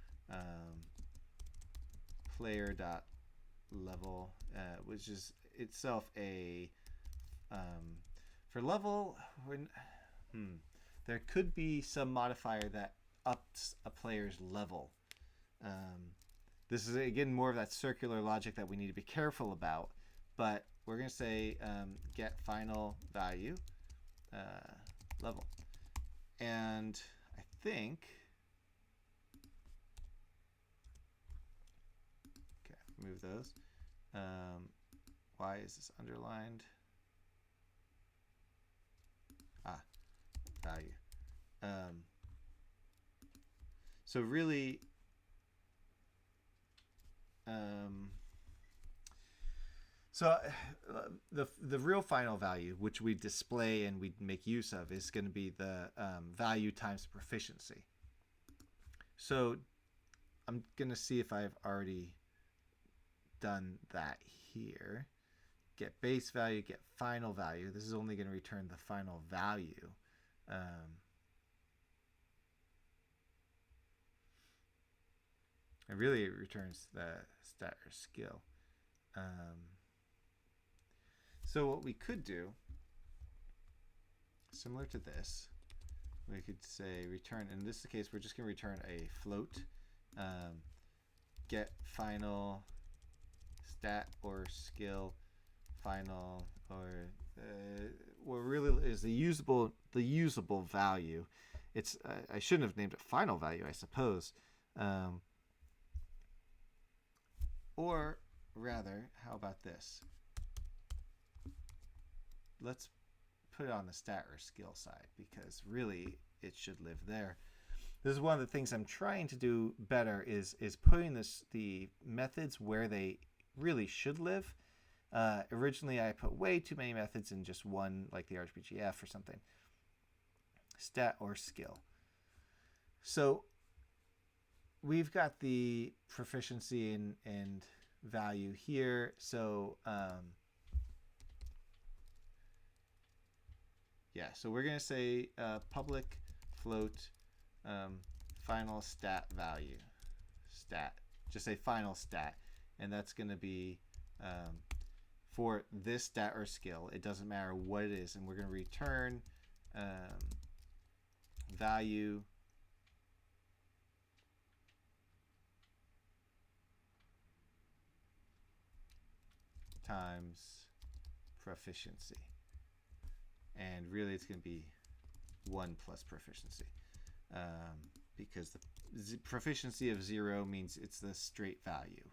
S1: player dot level, which is itself a for level. There could be some modifier that ups a player's level. This is again more of that circular logic that we need to be careful about, but we're going to say get final value level, and I think move those. Why is this underlined? Value. So really, the real final value, which we display and we make use of, is going to be the value times proficiency. So I'm going to see if I've already done that here. Get base value, get final value. This is only going to return the final value. And really it returns the stat or skill. So what we could do, similar to this, we could say return, in this case we're just going to return a float, get final stat or skill final, or what really is the usable value. It's I shouldn't have named it final value, I suppose. Or rather, how about this? Let's put it on the stat or skill side, because really it should live there. This is one of the things I'm trying to do better is putting the methods where they really should live. Originally I put way too many methods in just one, like the RGBGF or something. Stat or skill. So we've got the proficiency and value here. So yeah, so we're going to say public float final stat value. Stat. Just say final stat. And that's going to be for this stat or skill. It doesn't matter what it is. And we're going to return value times proficiency. And really it's going to be 1 plus proficiency, because the proficiency of 0 means it's the straight value.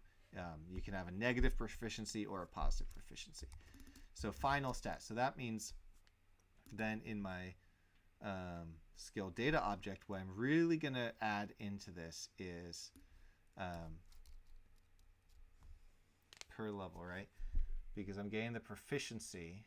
S1: You can have a negative proficiency or a positive proficiency. So final stat. So that means then in my skill data object, what I'm really going to add into this is per level, right? Because I'm getting the proficiency.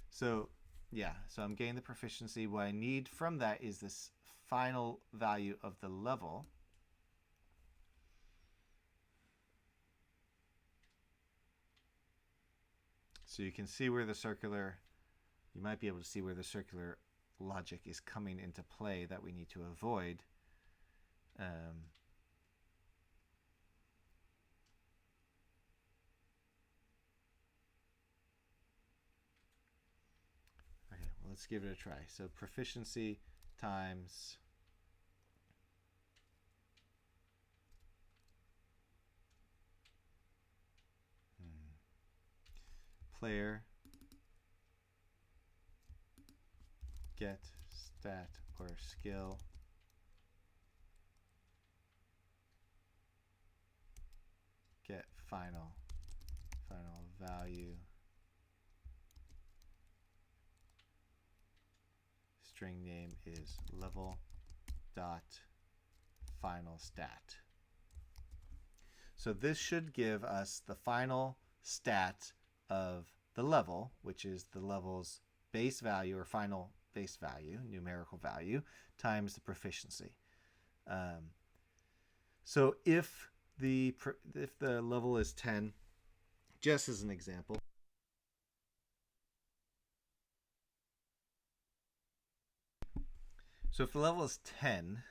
S1: So yeah, so I'm getting the proficiency. What I need from that is this final value of the level. So you can see where the circular, you might be able to see where the circular logic is coming into play that we need to avoid. Okay, well, let's give it a try. So proficiency times player get stat or skill get final value string name is level dot final stat. So this should give us the final stat of the level, which is the level's base value or final base value, numerical value, times the proficiency. So if the level is 10, just as an example, so if the level is 10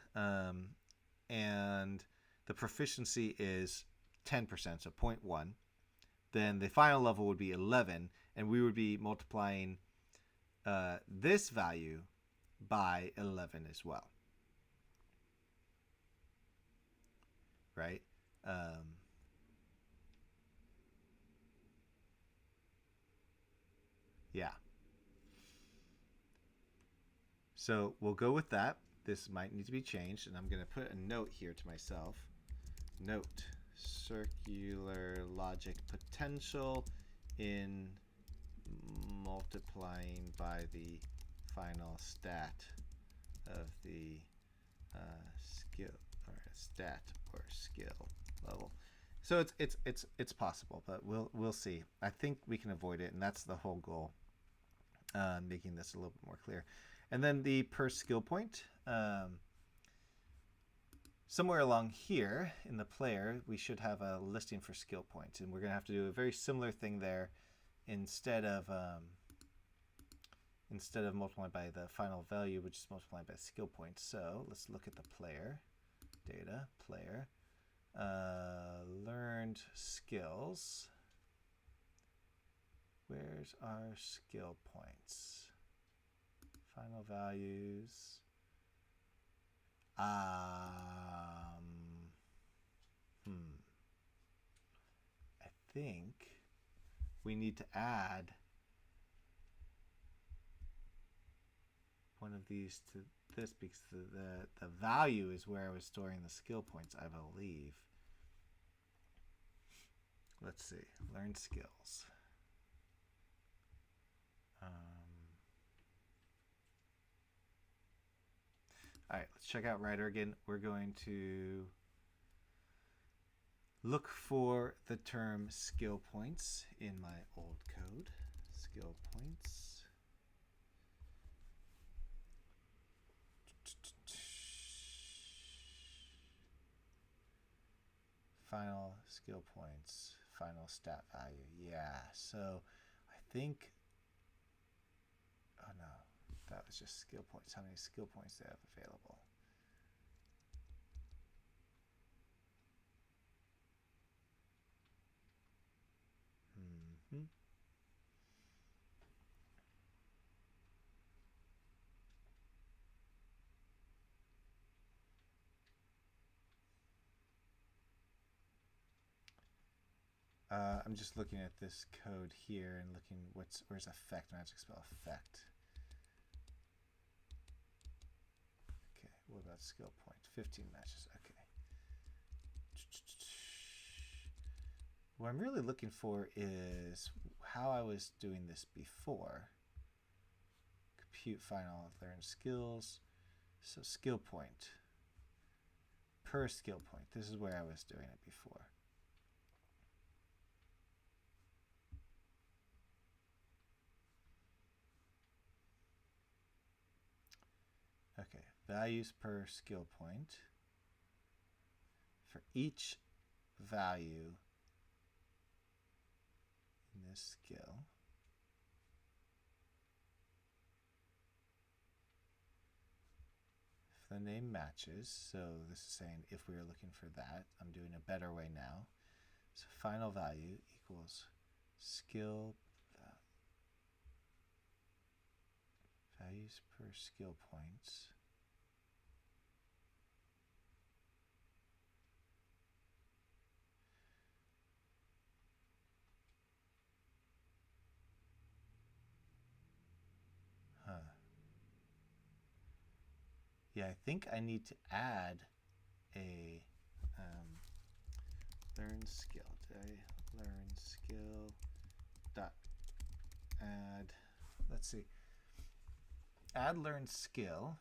S1: and the proficiency is 10%, so 0.1, then the final level would be 11, and we would be multiplying this value by 11 as well. Right? Yeah. So we'll go with that. This might need to be changed, and I'm going to put a note here to myself. Note, circular logic potential in multiplying by the final stat of the skill or stat or skill level. So it's possible, but we'll see. I think we can avoid it, and that's the whole goal, making this a little bit more clear. And then the per skill point. Somewhere along here in the player, we should have a listing for skill points, and we're going to have to do a very similar thing there. Instead of multiplying by the final value, which is multiplied by skill points. So let's look at the player data, player, learned skills. Where's our skill points? Final values. I think we need to add one of these to this because the value is where I was storing the skill points, I believe. Let's see. Learn skills. All right, let's check out Writer again. We're going to look for the term skill points in my old code. Skill points. Final skill points, final stat value. Yeah, so I think, oh no, that was just skill points. How many skill points they have available? I'm just looking at this code here and looking where's effect, magic spell effect. Okay, what about skill point? 15 matches, okay. What I'm really looking for is how I was doing this before. Compute final learn skills. So skill point. Per skill point. This is where I was doing it before. Okay, values per skill point. For each value in this skill, if the name matches, so this is saying if we are looking for that, I'm doing a better way now. So final value equals skill values per skill points. Yeah, I think I need to add a learn skill. Did I learn skill dot add? Let's see. Add learn skill.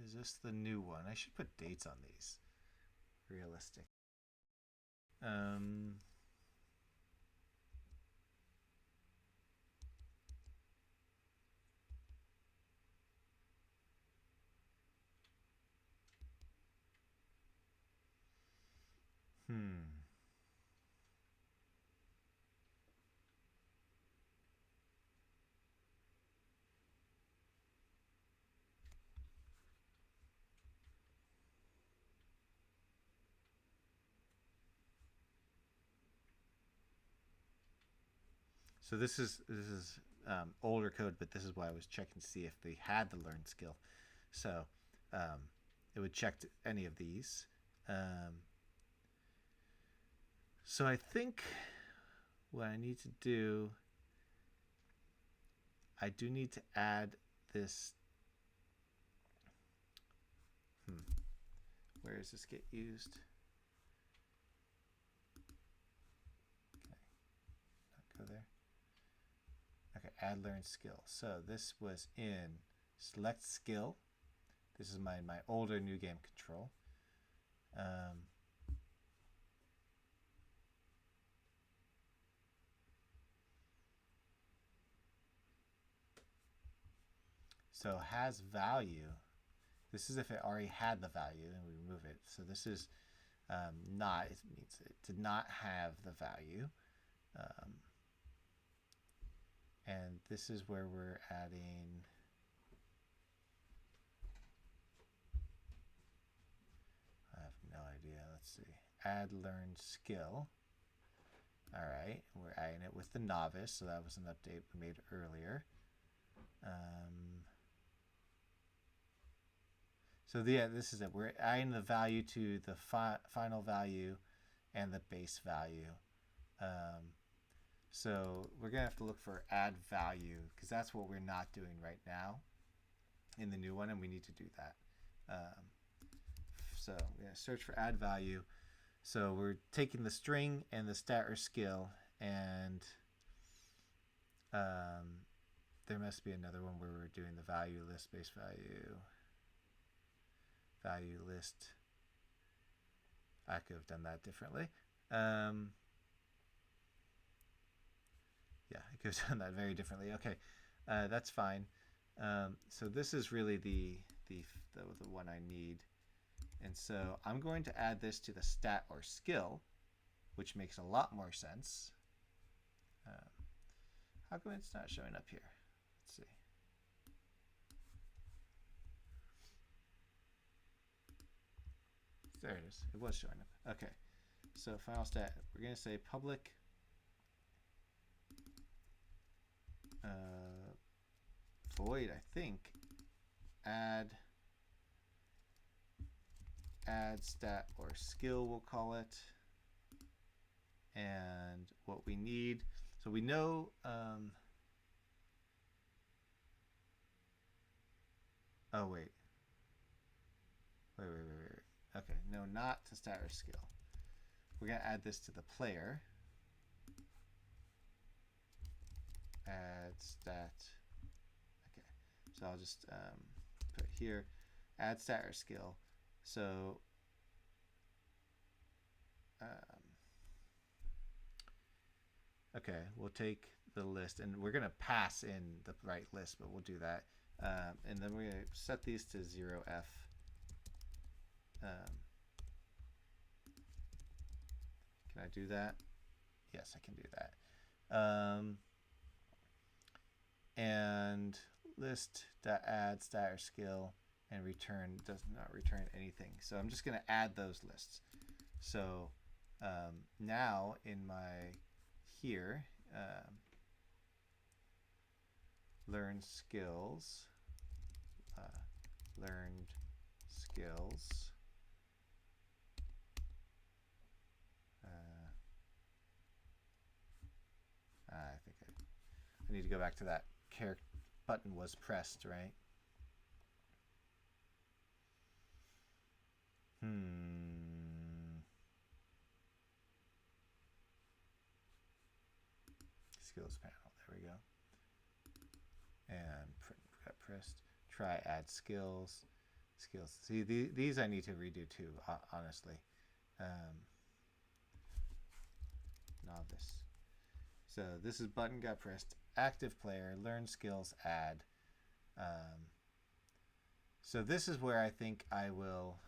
S1: Is this the new one? I should put dates on these. Realistic. So this is older code, but this is why I was checking to see if they had the learn skill. So it would check any of these. So I think what I need to do, I do need to add this. Where does this get used? Okay, not go there. Okay, add learn skill. So this was in select skill. This is my older new game control. So has value. This is if it already had the value and we remove it. So this is not, it means it did not have the value. And this is where we're adding I have no idea. Let's see. Add learn skill. All right, we're adding it with the novice, so that was an update we made earlier. So yeah, this is it. We're adding the value to the final value and the base value. So we're gonna have to look for add value because that's what we're not doing right now in the new one, and we need to do that. So we're gonna search for add value. So we're taking the string and the stat or skill, and there must be another one where we're doing the value list, base value, value list. I could have done that differently. Yeah, I could have done that very differently. Okay, that's fine. So this is really the one I need. And so I'm going to add this to the stat or skill, which makes a lot more sense. How come it's not showing up here? Let's see. There it is. It was showing up. Okay. So final stat, we're going to say public void, I think, add stat or skill, we'll call it. And what we need, so we know oh wait. Okay, no, not to stat or skill. We're gonna add this to the player. Add stat. Okay, so I'll just put here add stat or skill. So okay, we'll take the list and we're gonna pass in the right list, but we'll do that. And then we're going to set these to 0f. Can I do that? Yes, I can do that. And list.add stat or skill and return does not return anything. So I'm just going to add those lists. So now in my here, learn skills, learned skills. I think I need to go back to that character button was pressed, right? Skills panel, there we go. And got pressed. Try add skills. See, these I need to redo too, honestly. Novice. So this is button got pressed. Active player, learn skills, add. So this is where I think I will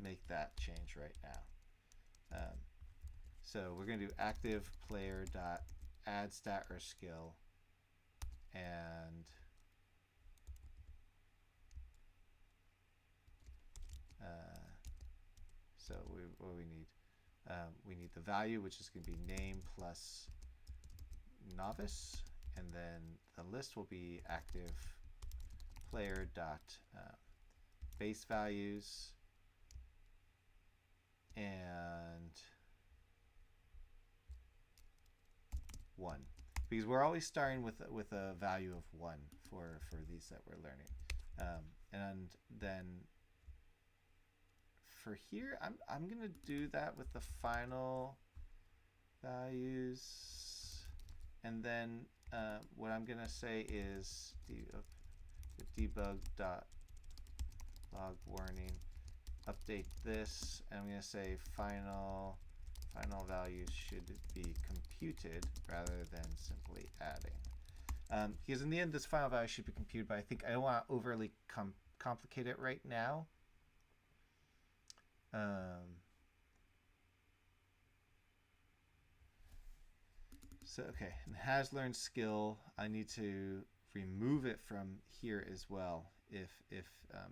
S1: make that change right now. So we're going to do active player dot add stat or skill, and so what we need? We need the value, which is going to be name plus novice, and then the list will be active player dot base values and 1, because we're always starting with a value of 1 for these that we're learning, and then for here I'm gonna do that with the final values, and then what I'm gonna say is debug dot log warning, update this, and I'm gonna say final values should be computed rather than simply adding, because in the end this final value should be computed, but I think I don't want to overly complicate it right now. So okay, and has learned skill, I need to remove it from here as well if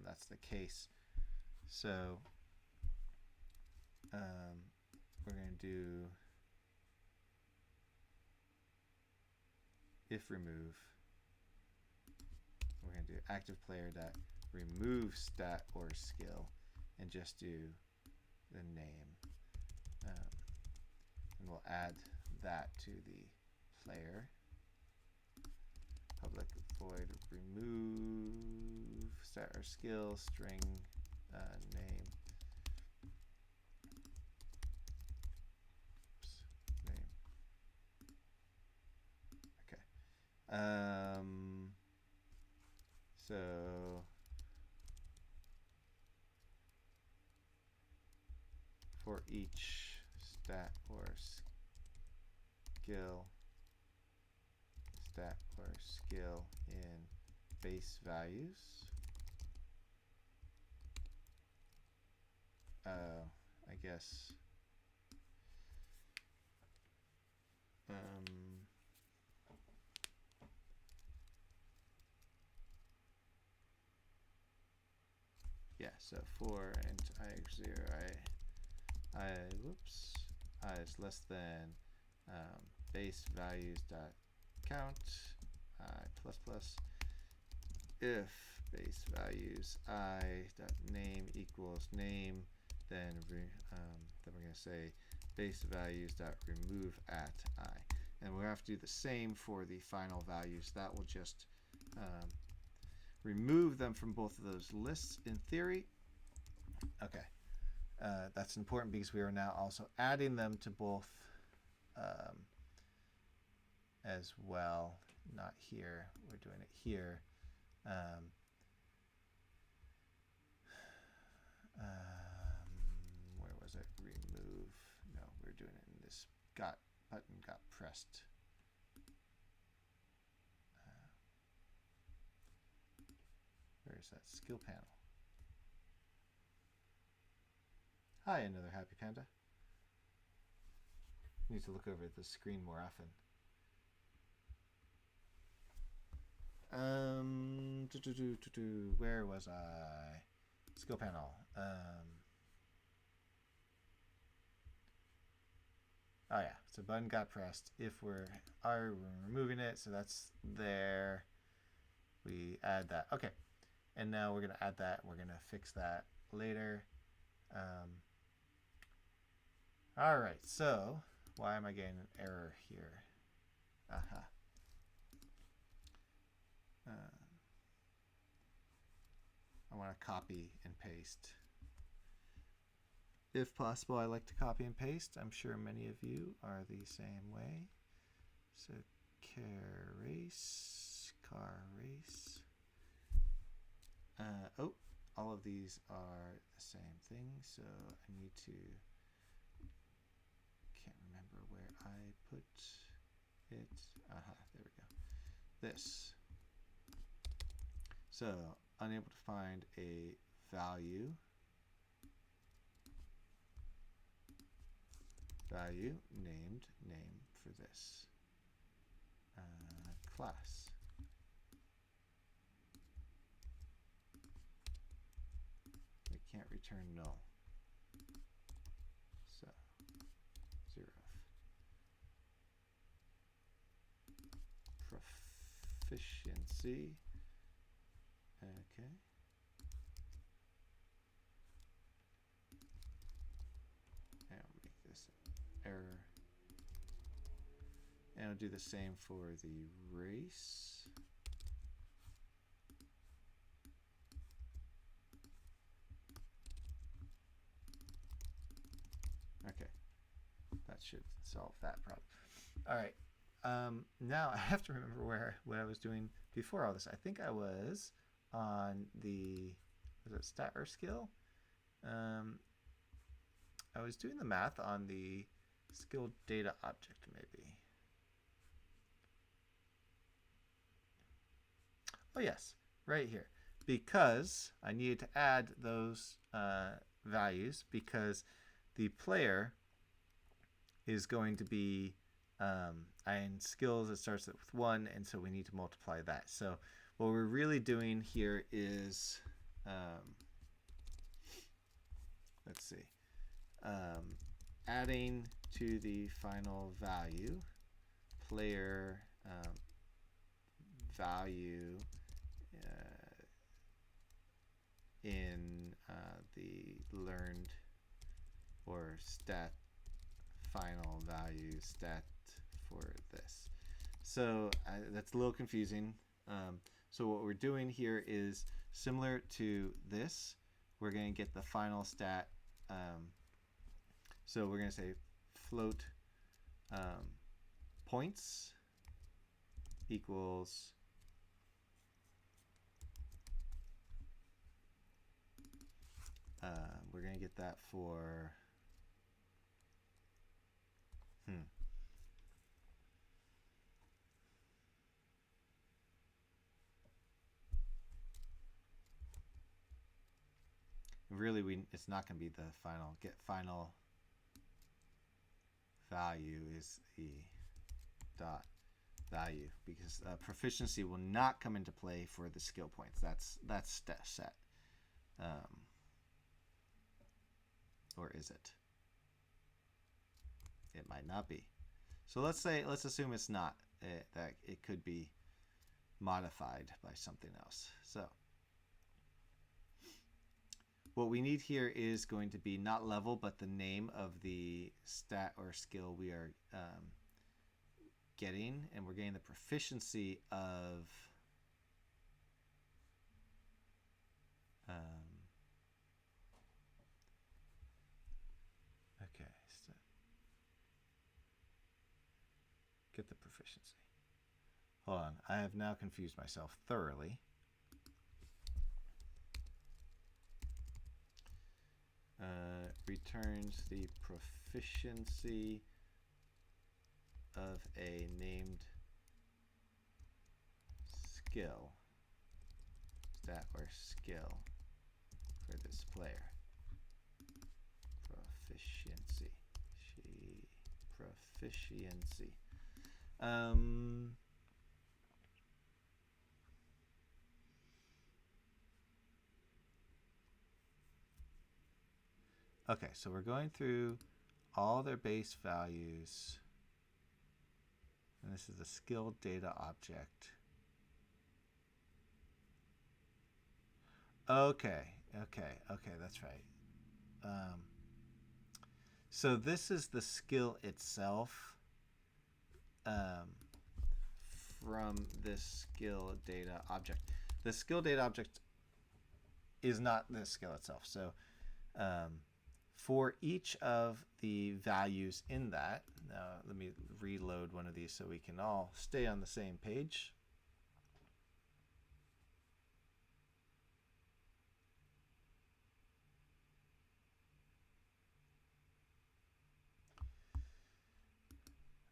S1: that's the case. So we're going to do if remove. We're going to do active player dot remove stat or skill and just do the name, and we'll add that to the player. Public void remove stat or skill string name. Name. Okay. So for each stat or skill in base values. I guess yeah, so for int I0 I is less than base values dot count I plus plus, if base values I dot name equals name, then we're going to say base values dot remove at I, and we'll have to do the same for the final values. That will just remove them from both of those lists in theory. Okay, that's important because we are now also adding them to both as well. Not here, we're doing it here. Where was it? Remove. No, we're doing it in this button got pressed. where's that skill panel? Hi, another happy panda. Need to look over the screen more often. Where was I? Skill panel. Oh yeah, so button got pressed. If we're removing it, so that's there. We add that. Okay, and now we're gonna add that. We're gonna fix that later. All right, so why am I getting an error here? I want to copy and paste. If possible, I like to copy and paste. I'm sure many of you are the same way. So car race. Oh, all of these are the same thing. So I need to, can't remember where I put it. There we go. This. So unable to find a value. Named name for this class. We can't return null. So 0. Proficiency. Okay. And I'll make this error. And I'll do the same for the race. Okay, that should solve that problem. All right, now I have to remember what I was doing before all this. I think I was on the, was it stat or skill? I was doing the math on the skill data object, maybe. Oh yes, right here. Because I needed to add those values because the player is going to be in skills, it starts with 1, and so we need to multiply that. So what we're really doing here is, let's see, adding to the final value, player value in the learned or stat final value stat for this. So that's a little confusing. So what we're doing here is similar to this. We're going to get the final stat. So we're going to say float points equals we're going to get that for really it's not going to be the final. Get final value is the dot value because proficiency will not come into play for the skill points. That's set. Or is it? It might not be. So let's assume it's not. That it could be modified by something else. So what we need here is going to be not level, but the name of the stat or skill we are getting, and we're getting the proficiency of okay, so get the proficiency. Hold on, I have now confused myself thoroughly. Returns the proficiency of a named skill. stat or skill for this player. Proficiency. Proficiency. Okay, so we're going through all their base values. And this is a skill data object. Okay, that's right. So this is the skill itself from this skill data object. The skill data object is not the skill itself. So for each of the values in that, let me reload one of these so we can all stay on the same page.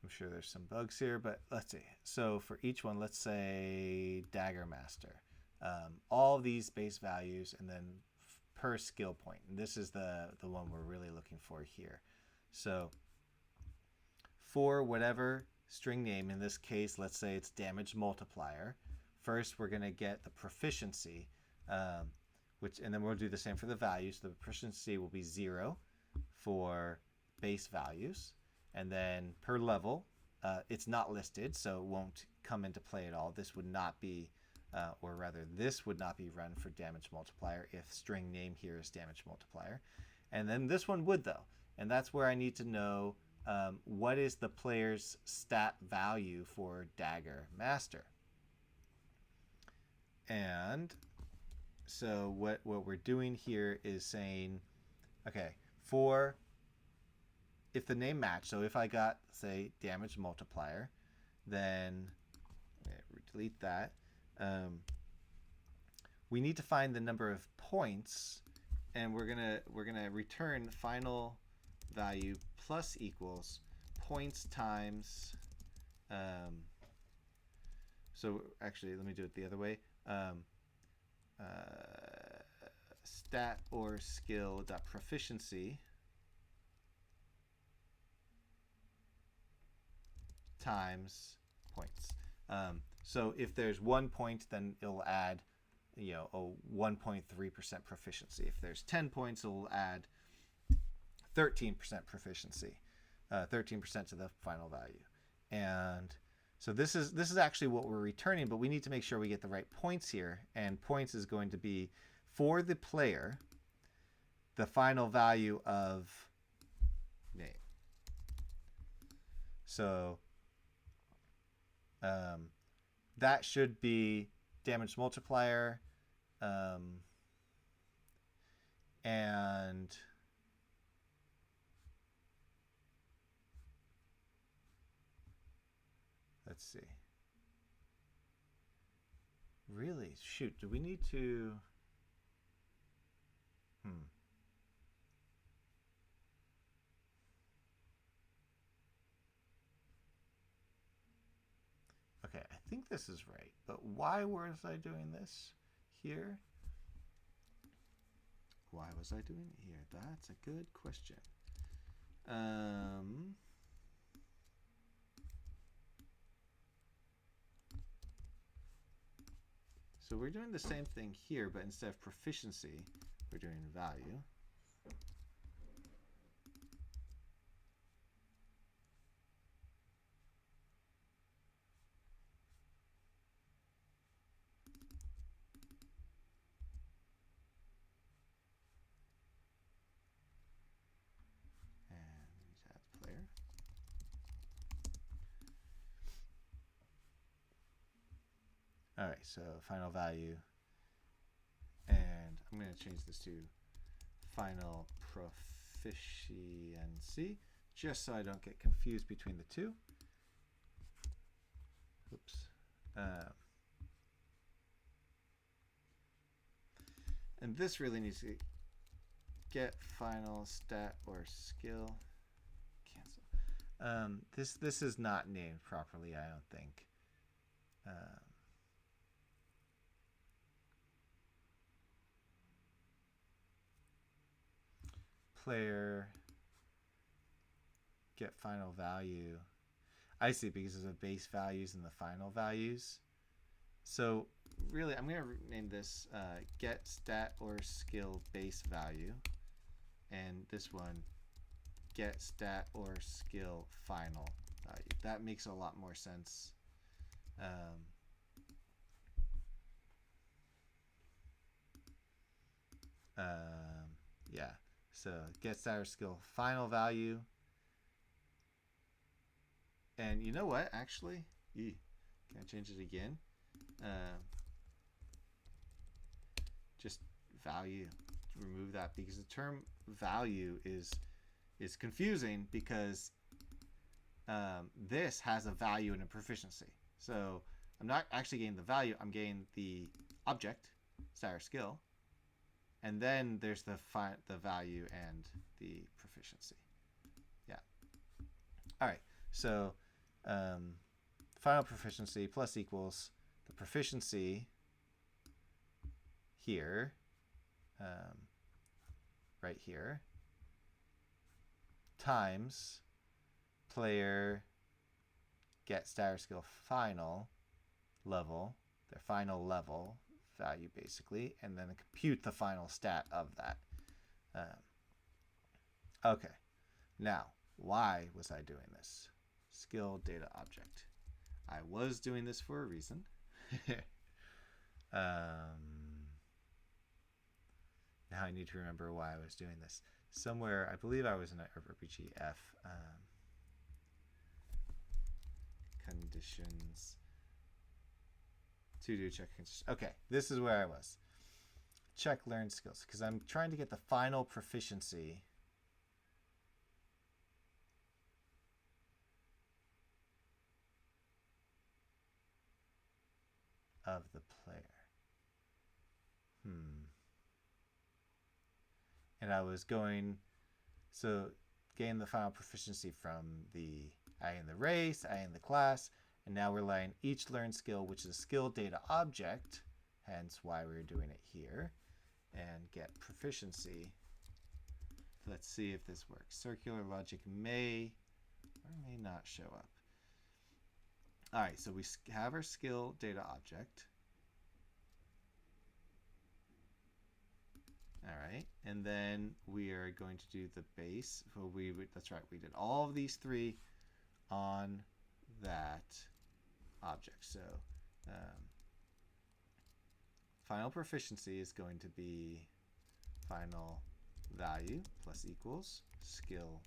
S1: I'm sure there's some bugs here, but let's see. So for each one, let's say Dagger Master. All these base values and then per skill point. And this is the one we're really looking for here. So for whatever string name, in this case, let's say it's damage multiplier. First, we're going to get the proficiency, and then we'll do the same for the values. The proficiency will be 0 for base values. And then per level, it's not listed, so it won't come into play at all. This would not be, or rather this would not be run for damage multiplier if string name here is damage multiplier. And then this one would though. And that's where I need to know what is the player's stat value for Dagger Master. And so what we're doing here is saying, okay, for if the name matched, so if I got, say, damage multiplier, then delete that. We need to find the number of points, and we're gonna return final value plus equals points times. So actually, let me do it the other way. Stat or skill dot proficiency times points. So if there's 1 point, then it'll add, a 1.3% proficiency. If there's 10 points, it'll add 13% proficiency, 13% to the final value. And so this is actually what we're returning, but we need to make sure we get the right points here. And points is going to be for the player, the final value of name. So that should be damage multiplier, and let's see. Really? Shoot, do we need to... Okay, I think this is right, but why was I doing this here? Why was I doing it here? That's a good question. So we're doing the same thing here, but instead of proficiency, we're doing value. All right, so final value, and I'm going to change this to final proficiency, just so I don't get confused between the two. Oops. And this really needs to get final stat or skill. Cancel. This is not named properly, I don't think. player get final value. I see, because of the base values and the final values. So really, I'm going to name this get stat or skill base value, and this one get stat or skill final value. That makes a lot more sense. Yeah, so get stat or skill final value. And you know what, actually, can I change it again? Just value, remove that, because the term value is confusing, because this has a value and a proficiency. So I'm not actually getting the value, I'm getting the object, stat or skill, and then there's the value and the proficiency. Yeah. All right. So final proficiency plus equals the proficiency here, right here, times player get stat or skill final level, their final level value basically, and then compute the final stat of that. Okay, now why was I doing this? Skill data object. I was doing this for a reason. Now I need to remember why I was doing this. Somewhere, I believe I was in RPG F. Conditions. To do check conditions. Okay, this is where I was. Check learned skills, because I'm trying to get the final proficiency of the player. And I was going, so gain the final proficiency from the I in the race, I in the class, and now we're letting each learned skill, which is a skill data object, hence why we're doing it here, and get proficiency. Let's see if this works. Circular logic may or may not show up. All right, so we have our skill data object. All right, and then we are going to do the base. So that's right, we did all of these three on that object. So final proficiency is going to be final value plus equals skill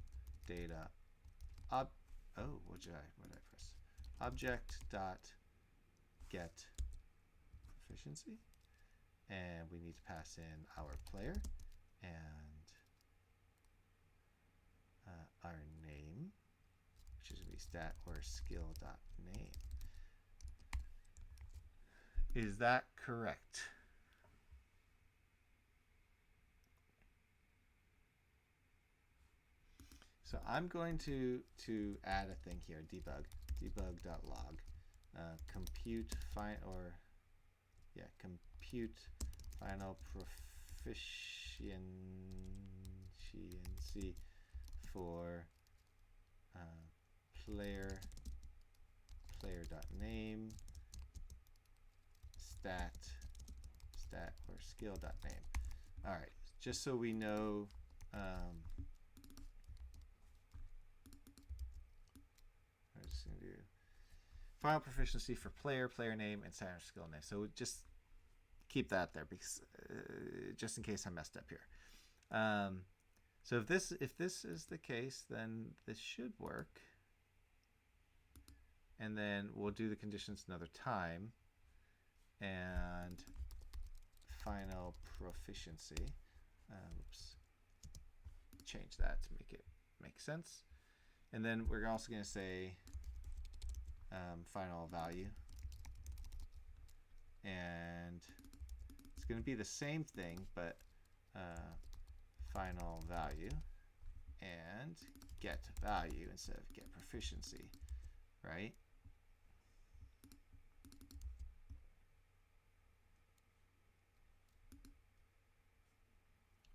S1: data what did I press? Object dot get proficiency, and we need to pass in our player and our name, which is going to be stat or skill dot name. Is that correct? So I'm going to add a thing here, debug.log, compute compute final proficiency for player.name stat or skill.name. All right, just so we know. I'm just going to do final proficiency for player name, and stat or skill name. So just keep that there, because just in case I messed up here. So if this is the case, then this should work. And then we'll do the conditions another time. And final proficiency. Oops. Change that to make it make sense. And then we're also going to say final value. And it's going to be the same thing, but final value and get value instead of get proficiency, right?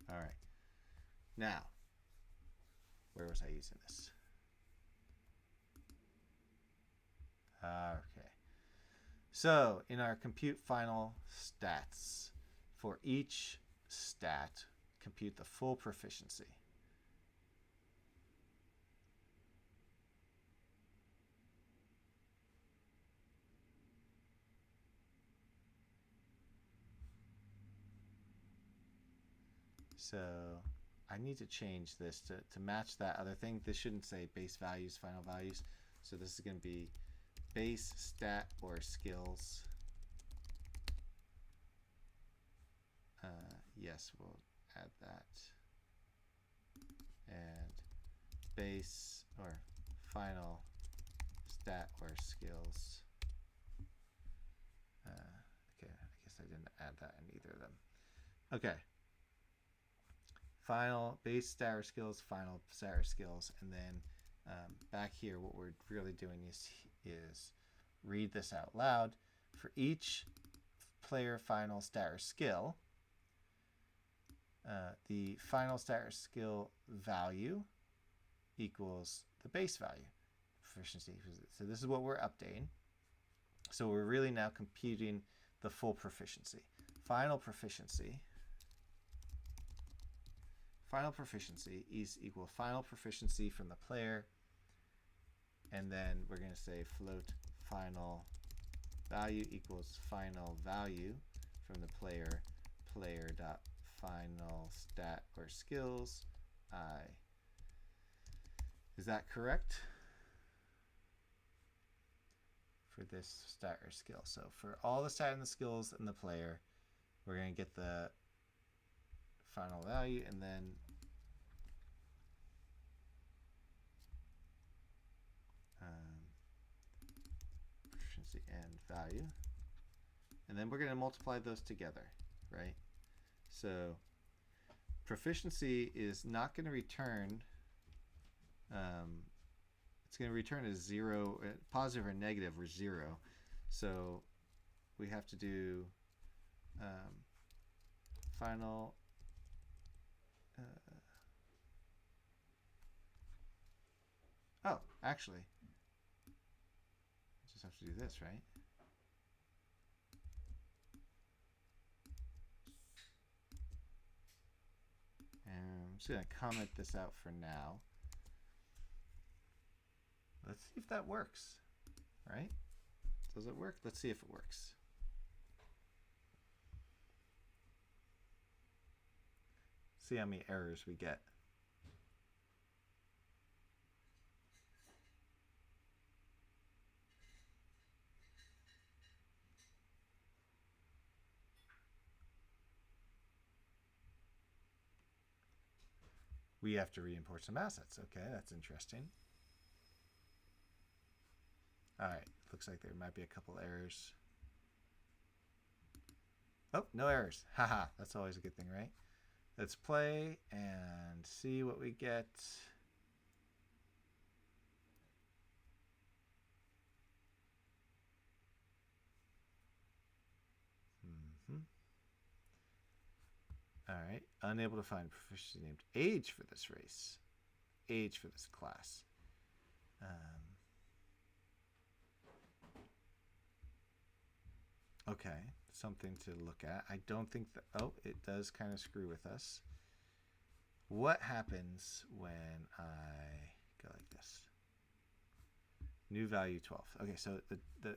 S1: All right. Now, Where was I using this? Okay. So in our compute final stats, for each stat, compute the full proficiency. So I need to change this to match that other thing. This shouldn't say base values, final values. So this is going to be base stat or skills. Yes, we'll add that. And base or final stat or skills. Okay, I guess I didn't add that in either of them. Okay. Final base stat or skills, final stat or skills, and then back here, what we're really doing is read this out loud. For each player final stat or skill, the final stat or skill value equals the base value proficiency. So this is what we're updating. So we're really now computing the full proficiency. Final proficiency is equal final proficiency from the player, and then we're going to say float final value equals final value from the player dot final stat or skills I. Is that correct? For this stat or skill. So for all the stat and the skills in the player, we're going to get the final value, and then proficiency and value, and then we're going to multiply those together, right? So proficiency is not going to return, it's going to return as 0, positive or negative or 0. So we have to do final oh, actually, I just have to do this, right? And I'm just going to comment this out for now. Let's see if that works, right? Does it work? Let's see if it works. See how many errors we get. We have to re-import some assets. Okay, that's interesting. All right, looks like there might be a couple errors. Oh, no errors. Haha, that's always a good thing, right? Let's play and see what we get. All right, unable to find proficiency named age for this race. Age for this class. Okay, something to look at. I don't think that, oh, it does kind of screw with us. What happens when I go like this? New value 12. Okay, so the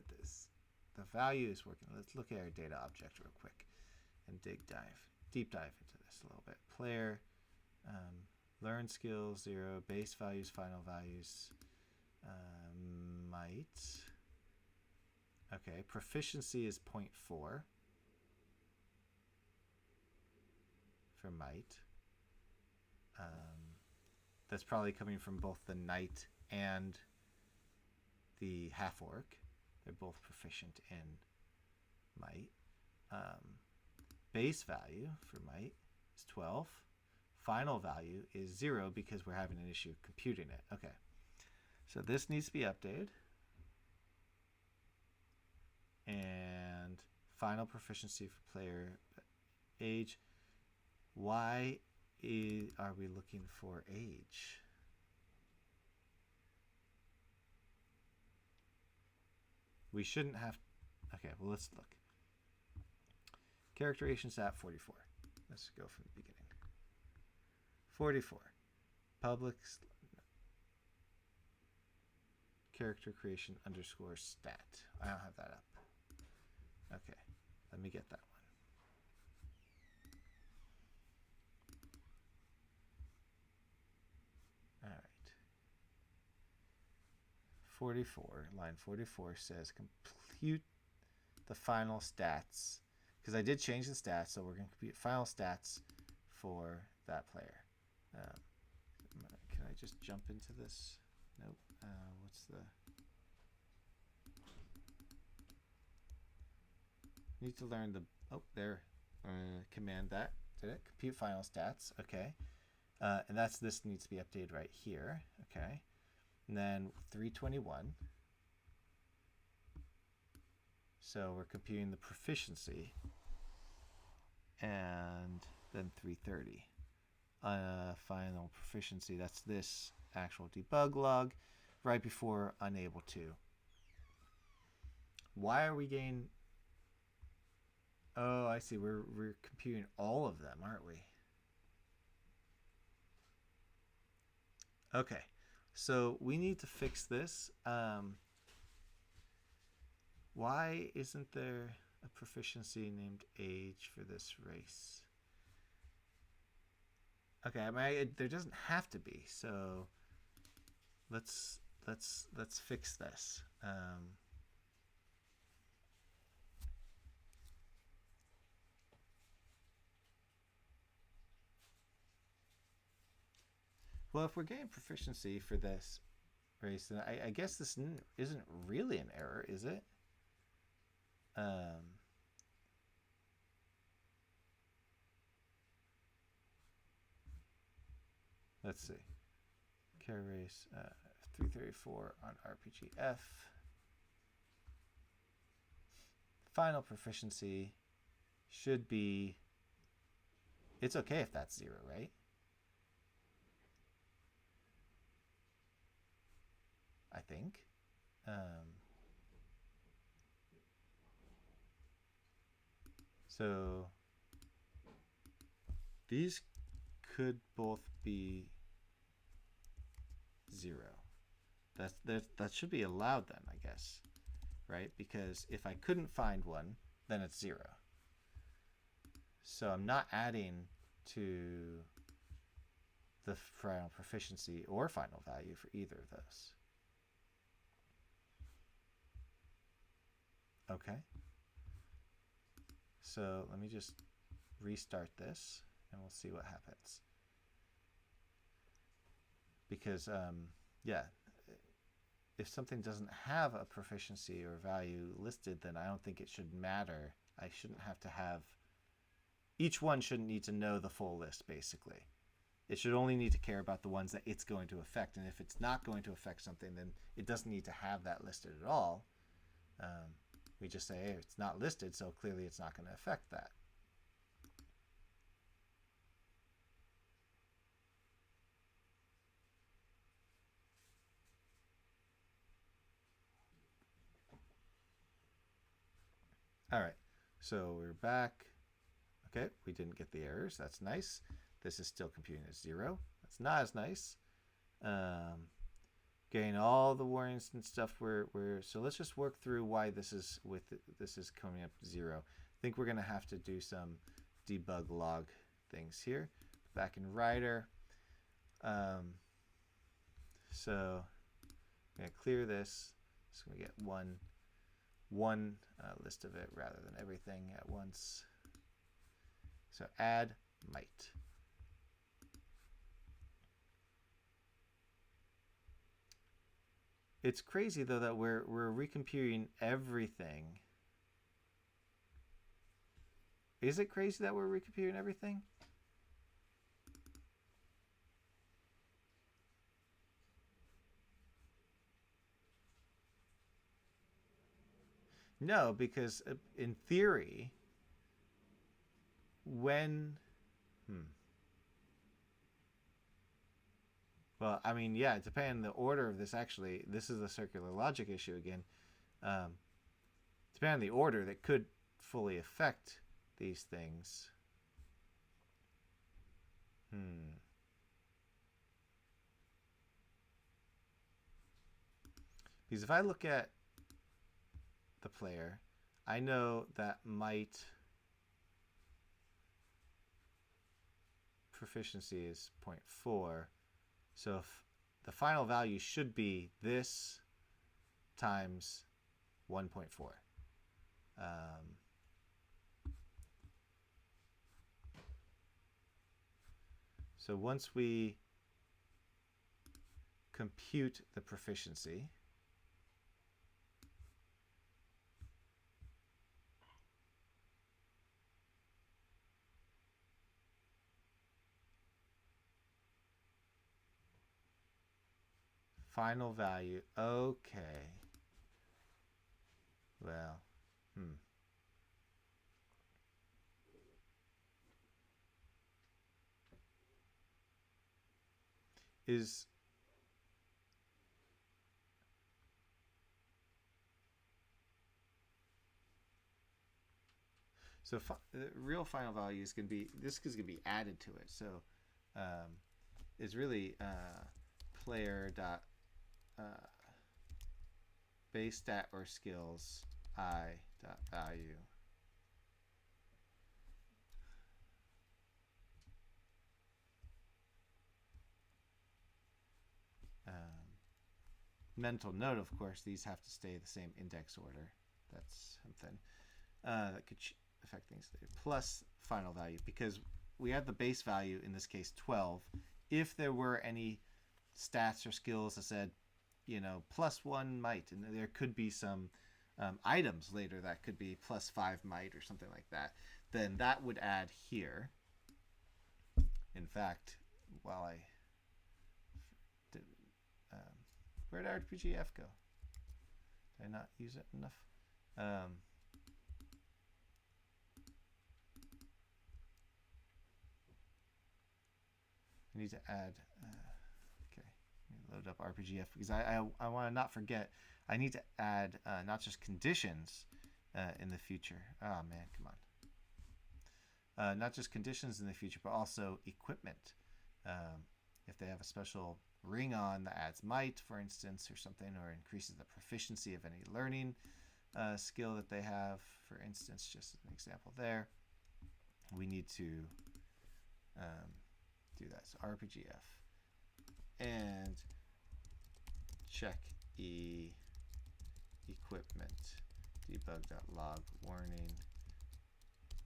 S1: value is working. Let's look at our data object real quick and deep dive into this a little bit. Player, learn skills 0, base values, final values, might. Okay, proficiency is 0.4 for might. That's probably coming from both the knight and the half-orc. They're both proficient in might. Base value for might is 12. Final value is 0 because we're having an issue computing it. Okay, so this needs to be updated. And final proficiency for player age. Why are we looking for age? We shouldn't have... Okay, well, let's look. Character creation stat 44. Let's go from the beginning. 44. Public character creation underscore stat. I don't have that up. Okay, let me get that one. All right. 44, line 44 says compute the final stats. Because I did change the stats, so we're going to compute final stats for that player. Can I just jump into this? Nope. What's the... Need to learn the... Oh, there. Command that. Did it? Compute final stats. Okay. And this needs to be updated right here. Okay. And then 321. So we're computing the proficiency. And then 330. Final proficiency. That's this actual debug log right before unable to. Why are we getting... Oh, I see. We're computing all of them, aren't we? Okay. So we need to fix this. Why isn't there a proficiency named age for this race? Okay, I mean, there doesn't have to be. So let's fix this. Well, if we're getting proficiency for this race, then I guess this isn't really an error, is it? Let's see. Care race 334 on RPGF. Final proficiency should be... It's okay if that's 0, right? I think. So these could both be 0. That should be allowed then, I guess, right? Because if I couldn't find one, then it's 0. So I'm not adding to the final proficiency or final value for either of those. Okay. So let me just restart this and we'll see what happens. Because, yeah, if something doesn't have a proficiency or value listed, then I don't think it should matter. I shouldn't have to have... Each one shouldn't need to know the full list, basically. It should only need to care about the ones that it's going to affect. And if it's not going to affect something, then it doesn't need to have that listed at all. We just say, hey, it's not listed, so clearly it's not going to affect that. All right, so we're back. Okay, we didn't get the errors. That's nice. This is still computing as 0. That's not as nice. Getting all the warnings and stuff. So let's just work through why this is coming up 0. I think we're gonna have to do some debug log things here. Back in Writer. So I'm gonna clear this. Just gonna get one list of it rather than everything at once. So add might. It's crazy though that we're recomputing everything. Is it crazy that we're recomputing everything? No, because in theory, when... Well, I mean, yeah, depending on the order of this, actually, this is a circular logic issue again. depending on the order that could fully affect these things. Because if I look at the player, I know that might proficiency is 0.4. So if the final value should be this times 1.4. So once we compute the proficiency, final value, okay. Well, is so the real final value is going to be, this is going to be added to it. So it's really player dot base stat or skills I dot value mental note, of course, these have to stay the same index order. That's something that could affect things there. Plus final value, because we have the base value, in this case 12. If there were any stats or skills that said, you know, +1 might, and there could be some items later that could be +5 might or something like that, then that would add here. In fact, while I did, where did RPGF go? Did I not use it enough? I need to add, okay, load up RPGF, because I want to not forget, I need to add not just conditions in the future. Oh man, come on. Not just conditions in the future, but also equipment. If they have a special ring on that adds might, for instance, or something, or increases the proficiency of any learning skill that they have, for instance, just an example there, we need to do that. So RPGF and check equipment debug.log warning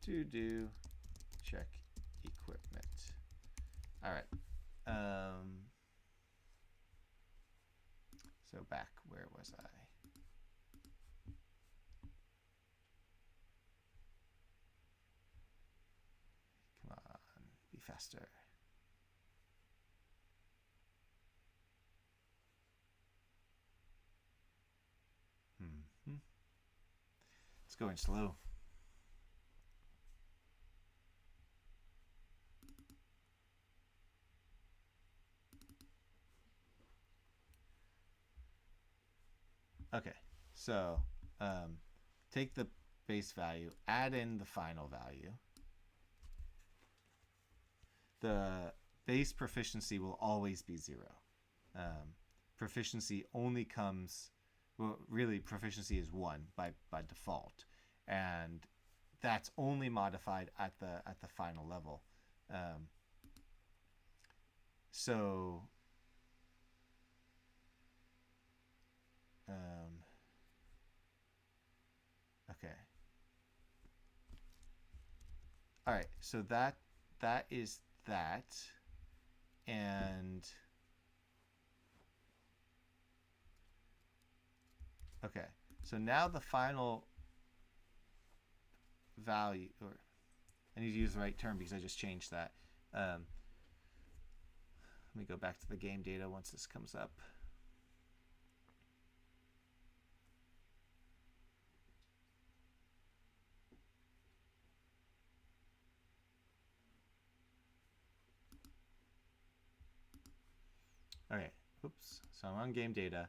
S1: to do check equipment. All right. So back, where was I? Come on, be faster. It's going slow. Okay, so take the base value, add in the final value. The base proficiency will always be 0. Proficiency only comes, well, really proficiency is 1 by default, and that's only modified at the final level. So okay. All right, so that is that, and okay, so now the final value, or I need to use the right term because I just changed that. Let me go back to the game data once this comes up. Okay, oops. So I'm on game data.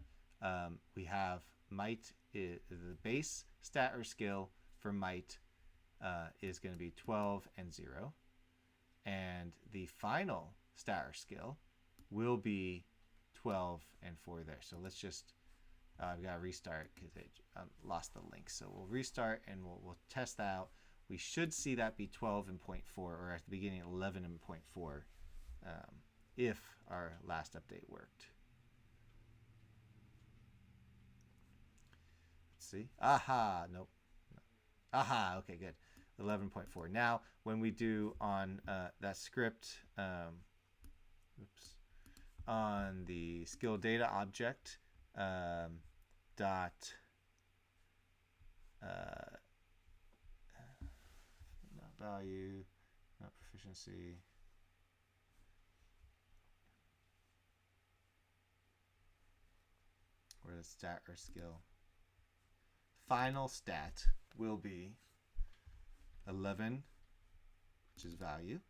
S1: we have might, the base stat or skill for might is going to be 12 and 0. And the final stat or skill will be 12 and 4 there. So let's just, I've got to restart because it lost the link. So we'll restart and we'll test that out. We should see that be 12 and 0.4, or at the beginning 11 and 0.4, if our last update worked. Let's see. Aha, nope. Aha, okay, good. 11.4. Now, when we do on that script, on the skill data object, dot not value, not proficiency. Or the stat or skill. Final stat will be 11, which is value,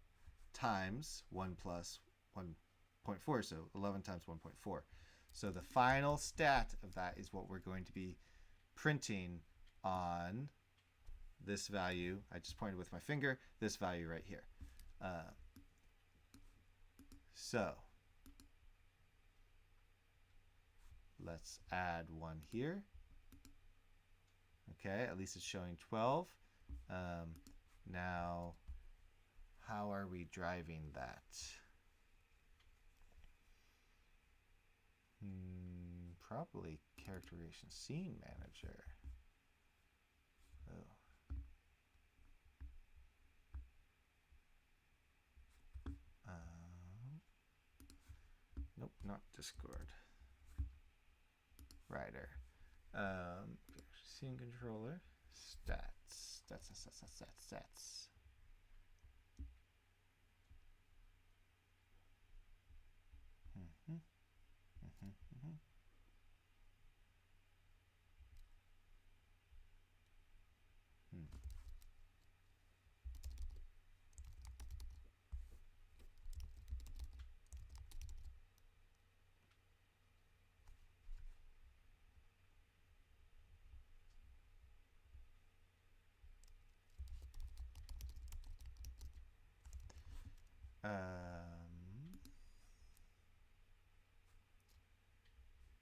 S1: times 1 plus 1.4, so 11 times 1.4. So the final stat of that is what we're going to be printing on this value. I just pointed with my finger, this value right here. So let's add one here. Okay, at least it's showing 12. Now, how are we driving that? Probably characterization scene manager. Oh. Nope, not Discord. Writer. Scene controller. Stats. Stats.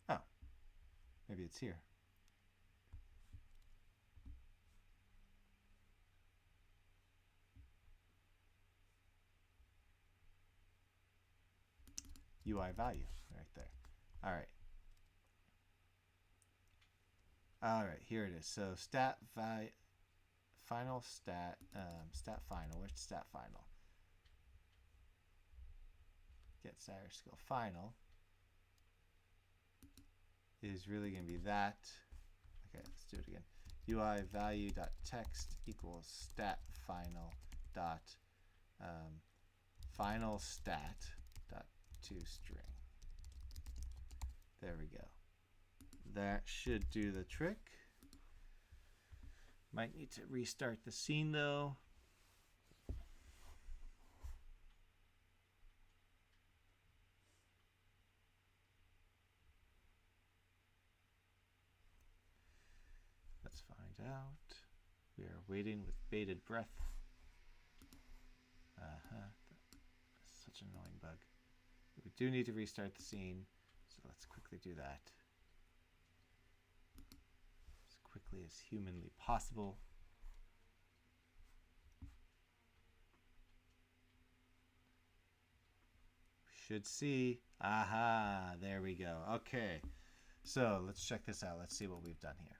S1: Oh, maybe it's here. UI value right there. All right. All right, here it is. So stat final stat, stat final. Where's stat final? Get stat or skill final is really going to be that. Okay, let's do it again. UI value dot text equals stat final dot final stat dot toString. There we go. That should do the trick. Might need to restart the scene though. Let's find out. We are waiting with bated breath. Such an annoying bug. We do need to restart the scene, so let's quickly do that. As quickly as humanly possible. We should see. Aha, there we go. Okay, so let's check this out. Let's see what we've done here.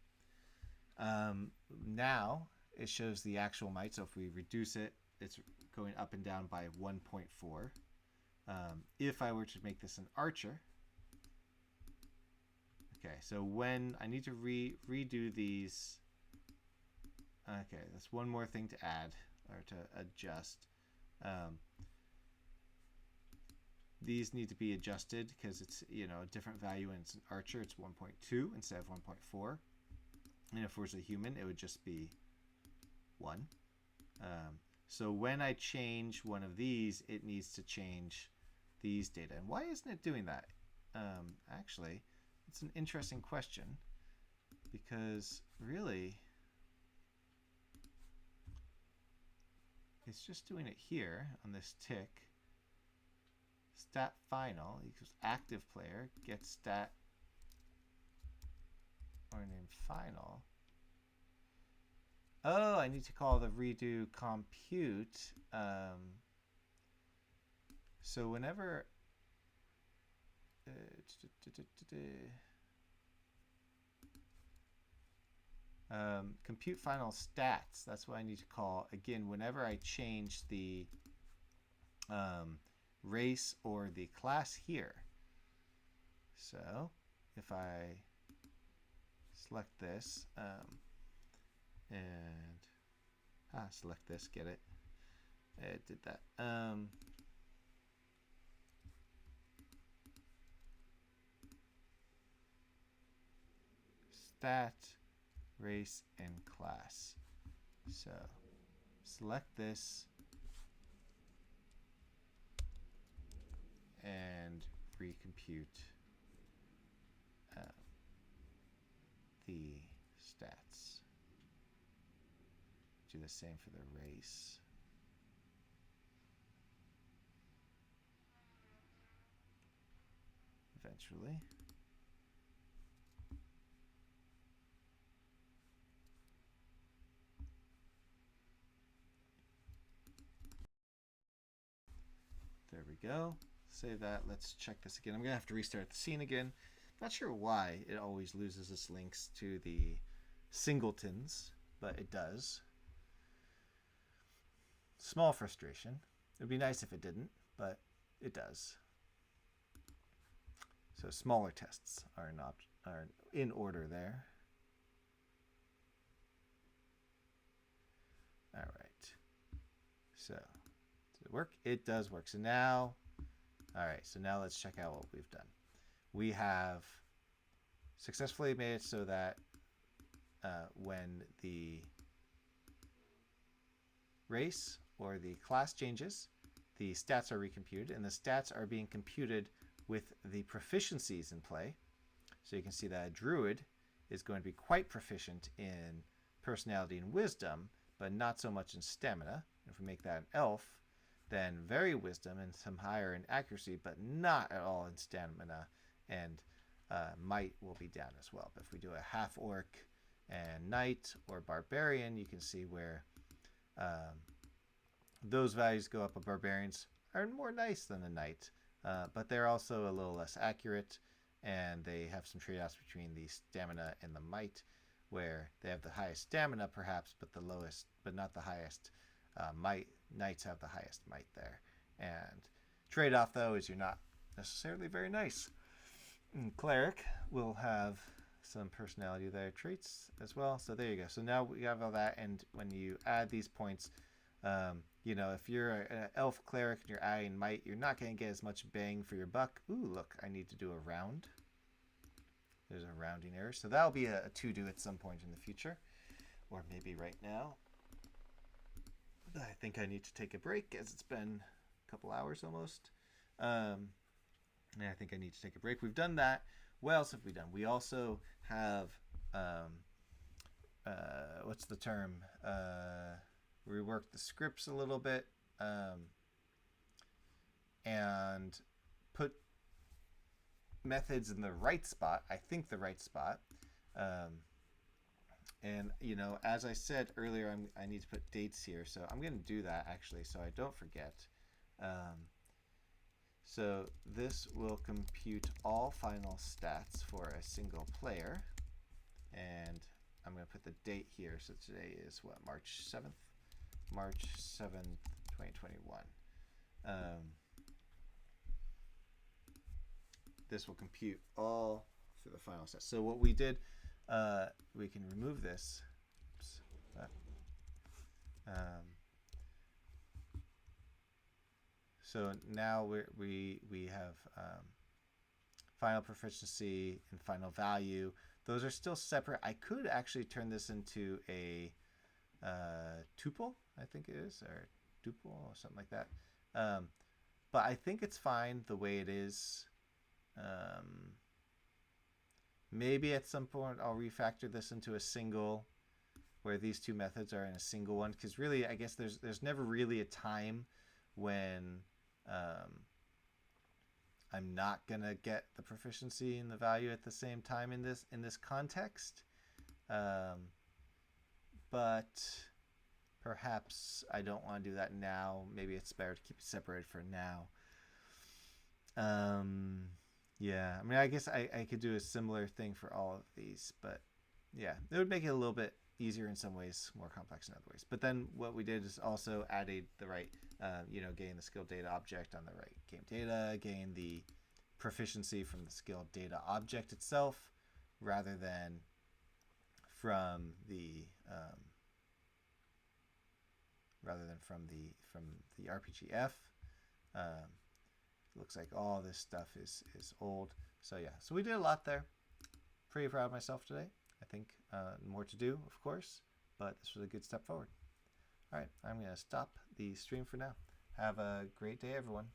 S1: Now it shows the actual might. So if we reduce it, it's going up and down by 1.4. If I were to make this an archer, okay, so when I need to redo these, okay, that's one more thing to add or to adjust. These need to be adjusted because it's, you know, a different value, and it's an archer. It's 1.2 instead of 1.4. And if it was a human, it would just be 1. So when I change one of these, it needs to change these data. And why isn't it doing that? Actually, it's an interesting question, because really it's just doing it here on this tick. Stat final equals active player gets stat or name final. Oh, I need to call the redo compute. So whenever compute final stats, that's what I need to call again whenever I change the race or the class here. So if I select this and select this, get it? It did that. Stat, race, and class. So select this and recompute the stats. Do the same for the race. Eventually. There we go. Save that. Let's check this again. I'm going to have to restart the scene again. Not sure why it always loses its links to the singletons, but it does. Small frustration. It would be nice if it didn't, but it does. So smaller tests are in order there. All right. So does it work? It does work. So now, all right. So now let's check out what we've done. We have successfully made it so that when the race or the class changes, the stats are recomputed, and the stats are being computed with the proficiencies in play. So you can see that a druid is going to be quite proficient in personality and wisdom, but not so much in stamina. If we make that an elf, then very wisdom and some higher in accuracy, but not at all in stamina, and might will be down as well. But if we do a half orc and knight or barbarian, you can see where those values go up. Barbarians are more nice than the knight, but they're also a little less accurate, and they have some trade-offs between the stamina and the might, where they have the highest stamina perhaps, but the lowest, but not the highest might. Knights have the highest might there, and trade-off though is you're not necessarily very nice. And Cleric will have some personality there traits as well. So there you go. So now we have all that, and when you add these points, you know, if you're an elf cleric and you're adding might, you're not going to get as much bang for your buck. Ooh, look, I need to do a round. There's a rounding error. So that'll be a to-do at some point in the future, or maybe right now. I think I need to take a break, as it's been a couple hours almost. And I think I need to take a break. We've done that. What else have we done? We also have, what's the term? Reworked the scripts a little bit, and put methods in the right spot. I think the right spot. And, you know, as I said earlier, I need to put dates here. So I'm going to do that, actually, so I don't forget. So this will compute all final stats for a single player. And I'm going to put the date here. So today is, what, March 7th? March 7th, 2021. This will compute all for the final stats. So what we did... we can remove this. Oops. So now we have final proficiency and final value. Those are still separate. I could actually turn this into a tuple, I think it is, or tuple or something like that. But I think it's fine the way it is. Maybe at some point I'll refactor this into a single, where these two methods are in a single one, because really I guess there's never really a time when I'm not gonna get the proficiency and the value at the same time in this context, but perhaps I don't want to do that now. Maybe it's better to keep it separated for now. Yeah, I mean, I guess I could do a similar thing for all of these, but yeah, it would make it a little bit easier in some ways, more complex in other ways. But then what we did is also added the right, gain the skill data object on the right game data, gain the proficiency from the skill data object itself, rather than from the RPGF. Looks like all this stuff is old. So yeah, so we did a lot there. Pretty proud of myself today. I think more to do, of course, but this was a good step forward. All right, I'm going to stop the stream for now. Have a great day, everyone.